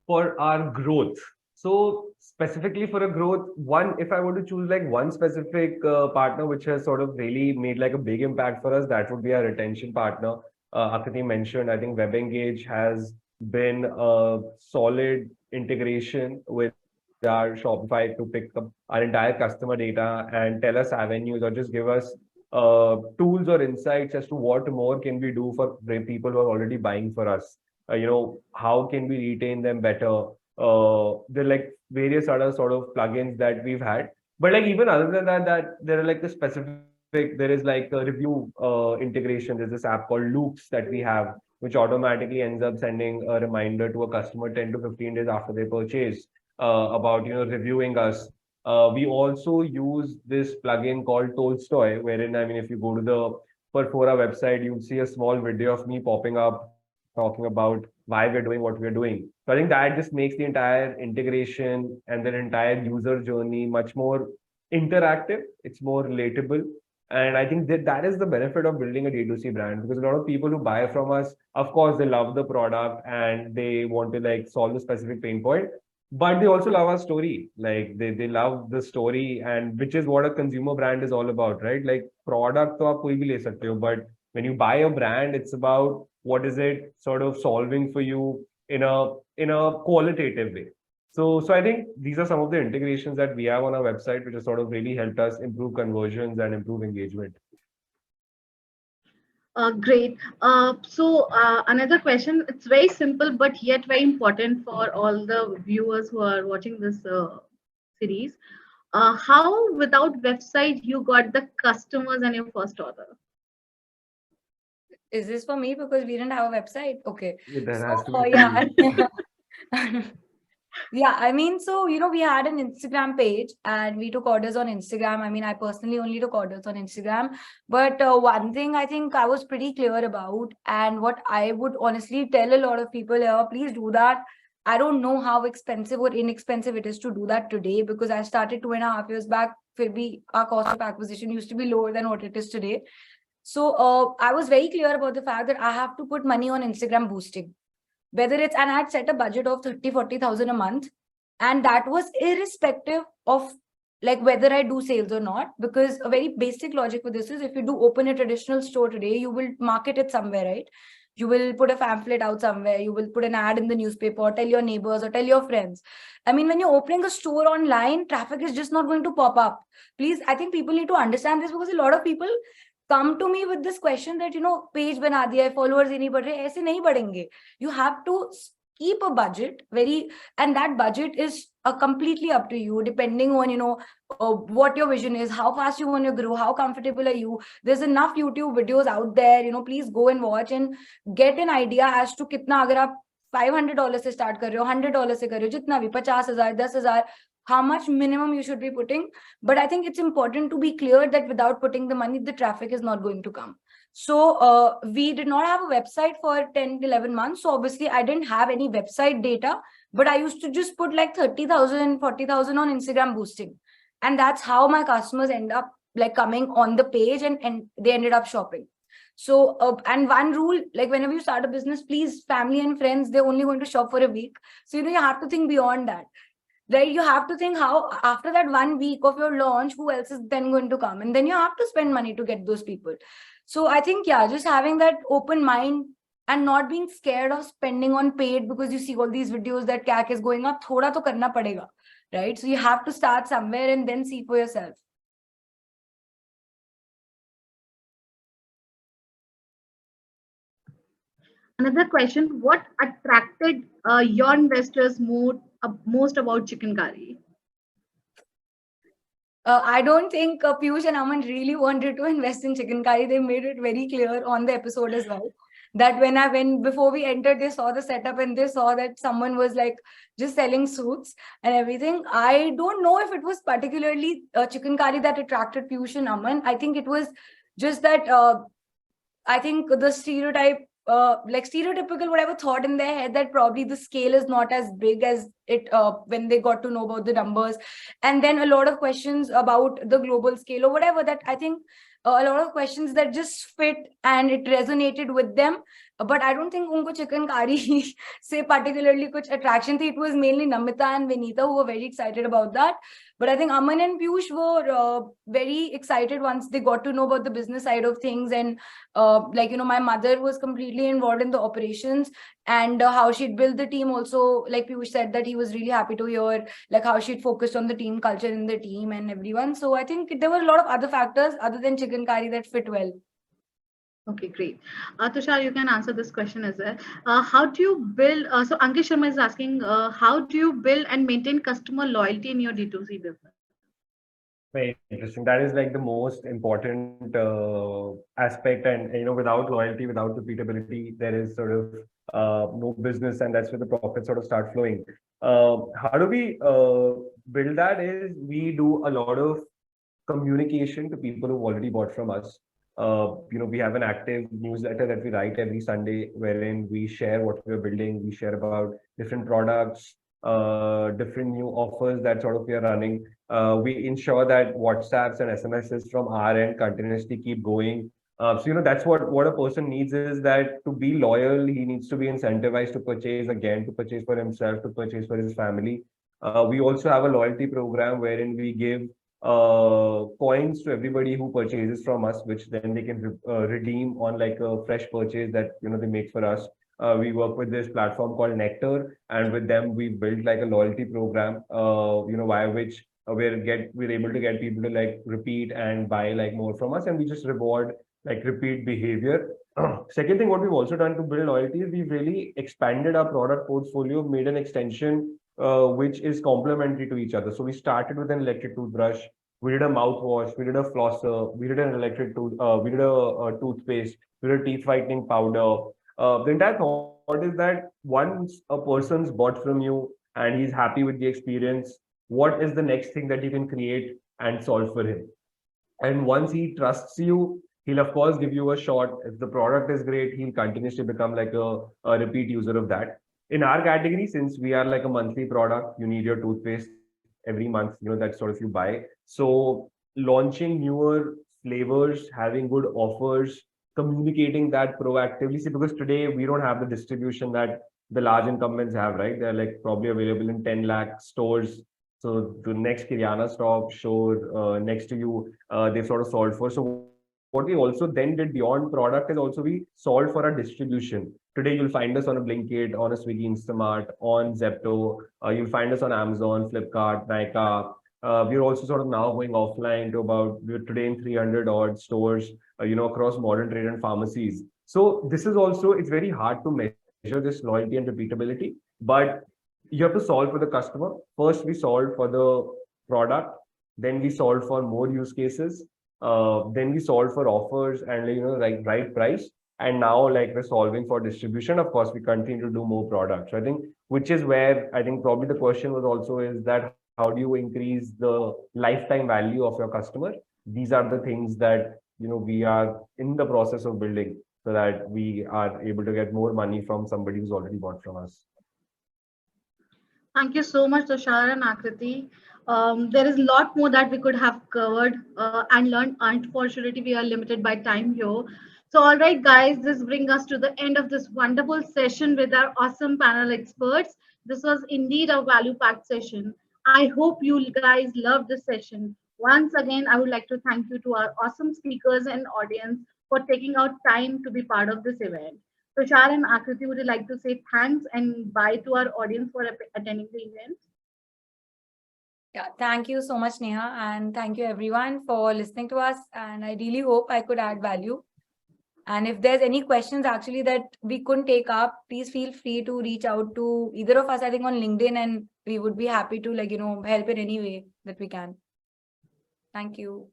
For our growth, so specifically for a growth, if I were to choose like one specific partner which has sort of really made like a big impact for us, that would be our retention partner. Akriti mentioned, I think WebEngage has been a solid integration with our Shopify to pick up our entire customer data and tell us avenues, or just give us tools or insights as to what more can we do for people who are already buying for us. How can we retain them better? There are like various other sort of plugins that we've had. But like even other than that there are like the specific, there is like a review integration. There's this app called Loops that we have, which automatically ends up sending a reminder to a customer 10 to 15 days after they purchase about reviewing us. We also use this plugin called Tolstoy, wherein, I mean, if you go to the Perfora website, you'll see a small video of me popping up talking about why we're doing what we're doing. So I think that just makes the entire integration and the entire user journey much more interactive. It's more relatable. And I think that is the benefit of building a D2C brand, because a lot of people who buy from us, of course, they love the product and they want to like solve a specific pain point, but they also love our story. Like they love the story, and which is what a consumer brand is all about, right? Like product to aap koi bhi le sakte ho, but when you buy a brand, it's about what is it sort of solving for you in a qualitative way. So I think these are some of the integrations that we have on our website, which has sort of really helped us improve conversions and improve engagement. Great. Another question, it's very simple, but yet very important for all the viewers who are watching this series. How without website you got the customers and your first order? Is this for me? Because we didn't have a website. Okay. That has to So, be yeah. free. Yeah, I mean, so, we had an Instagram page and we took orders on Instagram. I mean, I personally only took orders on Instagram. But one thing I think I was pretty clear about, and what I would honestly tell a lot of people here, please do that. I don't know how expensive or inexpensive it is to do that today, because I started 2.5 years back. Our cost of acquisition used to be lower than what it is today. So I was very clear about the fact that I have to put money on Instagram boosting. Whether it's, and I'd set a budget of 30,000-40,000 a month, and that was irrespective of like whether I do sales or not, because a very basic logic for this is, if you do open a traditional store today, you will market it somewhere, right? You will put a pamphlet out somewhere, you will put an ad in the newspaper, or tell your neighbors or tell your friends. I mean, when you're opening a store online, traffic is just not going to pop up. Please, I think people need to understand this, because a lot of people come to me with this question that, page bana diya hai, followers hi nahi badh rahe, aise nahi badhenge. You have to keep a budget and that budget is completely up to you, depending on, what your vision is, how fast you want to grow, how comfortable are you. There's enough YouTube videos out there, please go and watch and get an idea as to kitna, agar aap $500 से start कर रहे हो, $100 से कर रहे हो, जितना भी 50,000, 10,000, how much minimum you should be putting. But I think it's important to be clear that without putting the money, the traffic is not going to come. So we did not have a website for 10 to 11 months. So obviously I didn't have any website data, but I used to just put like 30,000, 40,000 on Instagram boosting. And that's how my customers end up like coming on the page and they ended up shopping. So, and one rule, like whenever you start a business, please, family and friends, they're only going to shop for a week. So, you have to think beyond that. Right, you have to think how after that 1 week of your launch, who else is then going to come, and then you have to spend money to get those people. So I think, yeah, just having that open mind and not being scared of spending on paid, because you see all these videos that CAC is going up, thoda to karna padega, right? So you have to start somewhere and then see for yourself. Another question, what attracted your investors most about chicken curry? I don't think Piyush and Aman really wanted to invest in chicken curry. They made it very clear on the episode as well, that when before we entered, they saw the setup and they saw that someone was like just selling suits and everything. I don't know if it was particularly chicken curry that attracted Piyush and Aman. I think it was just that I think the like stereotypical whatever thought in their head, that probably the scale is not as big as it when they got to know about the numbers, and then a lot of questions about the global scale or whatever, that I think a lot of questions that just fit and it resonated with them. But I don't think unko chicken curry say particularly kuch attraction thi. It was mainly Namita and Vinita who were very excited about that. But I think Aman and Piyush were very excited once they got to know about the business side of things. And like, my mother was completely involved in the operations, and how she'd built the team also. Like Piyush said that he was really happy to hear like how she'd focused on the team culture in the team and everyone. So I think there were a lot of other factors other than chicken curry that fit well. Okay, great. Tushar, you can answer this question as well. How do you build, so Ankit Sharma is asking, how do you build and maintain customer loyalty in your D2C business? Very interesting. That is like the most important aspect. And, without loyalty, without repeatability, there is sort of no business, and that's where the profits sort of start flowing. How do we build that is we do a lot of communication to people who've already bought from us. We have an active newsletter that we write every Sunday, wherein we share what we are building. We share about different products, different new offers that sort of we are running. We ensure that WhatsApps and SMSs from our end continuously keep going. That's what a person needs, is that to be loyal, he needs to be incentivized to purchase again, to purchase for himself, to purchase for his family. We also have a loyalty program wherein we give coins to everybody who purchases from us, which then they can redeem on like a fresh purchase that they make for us. We work with this platform called Nectar, and with them we built like a loyalty program, via which we're able to get people to like repeat and buy like more from us, and we just reward like repeat behavior. Second thing, what we've also done to build loyalty is we've really expanded our product portfolio, made an extension which is complementary to each other. So we started with an electric toothbrush, we did a mouthwash, we did a flosser, we did an we did a toothpaste, we did a teeth whitening powder. The entire thought is that once a person's bought from you and he's happy with the experience, what is the next thing that you can create and solve for him? And once he trusts you, he'll of course give you a shot. If the product is great, he'll continuously become like a repeat user of that. In our category, since we are like a monthly product, you need your toothpaste every month, that sort of you buy. So launching newer flavors, having good offers, communicating that proactively. See, because today we don't have the distribution that the large incumbents have, right? They're like probably available in 10 lakh stores. So the next Kiryana stop, store next to you, they sort of solved for. So what we also then did beyond product is also we solved for our distribution. Today you'll find us on a Blinkit, on a Swiggy Instamart, on Zepto. You'll find us on Amazon, Flipkart, Nykaa. We're also sort of now going offline to we're today in 300 odd stores, across modern trade and pharmacies. So this is also, it's very hard to measure this loyalty and repeatability, but you have to solve for the customer. First, we solved for the product, then we solved for more use cases, then we solved for offers and like right price, and now like we're solving for distribution. Of course, we continue to do more products. So I think, which is where I think probably the question was also, is that how do you increase the lifetime value of your customer? These are the things that we are in the process of building, so that we are able to get more money from somebody who's already bought from us. Thank you so much, Tushar and Akriti. There is a lot more that we could have covered and learned. Unfortunately, we are limited by time here. So, all right, guys, this brings us to the end of this wonderful session with our awesome panel experts. This was indeed a value-packed session. I hope you guys loved the session. Once again, I would like to thank you to our awesome speakers and audience for taking out time to be part of this event. Tushar and Akriti, would you like to say thanks and bye to our audience for attending the event? Yeah, thank you so much, Neha, and thank you everyone for listening to us. And I really hope I could add value. And if there's any questions actually that we couldn't take up, please feel free to reach out to either of us, I think on LinkedIn, and we would be happy to help in any way that we can. Thank you.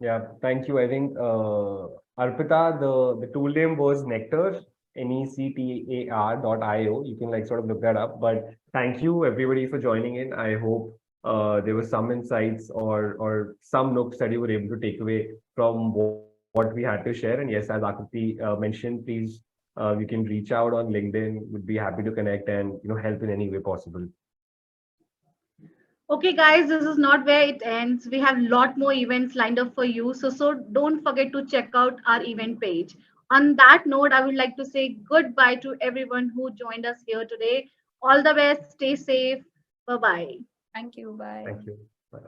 Yeah, thank you. I think Arpita, the tool name was Nectar, nectar.io. You can like sort of look that up. But thank you everybody for joining in. I hope there were some insights or some nooks that you were able to take away from what we had to share. And yes, as Akriti mentioned, please you can reach out on LinkedIn. Would be happy to connect and help in any way possible. Okay, guys, this is not where it ends. We have a lot more events lined up for you. So don't forget to check out our event page. On that note, I would like to say goodbye to everyone who joined us here today. All the best. Stay safe. Bye-bye. Thank you. Bye. Thank you. Bye.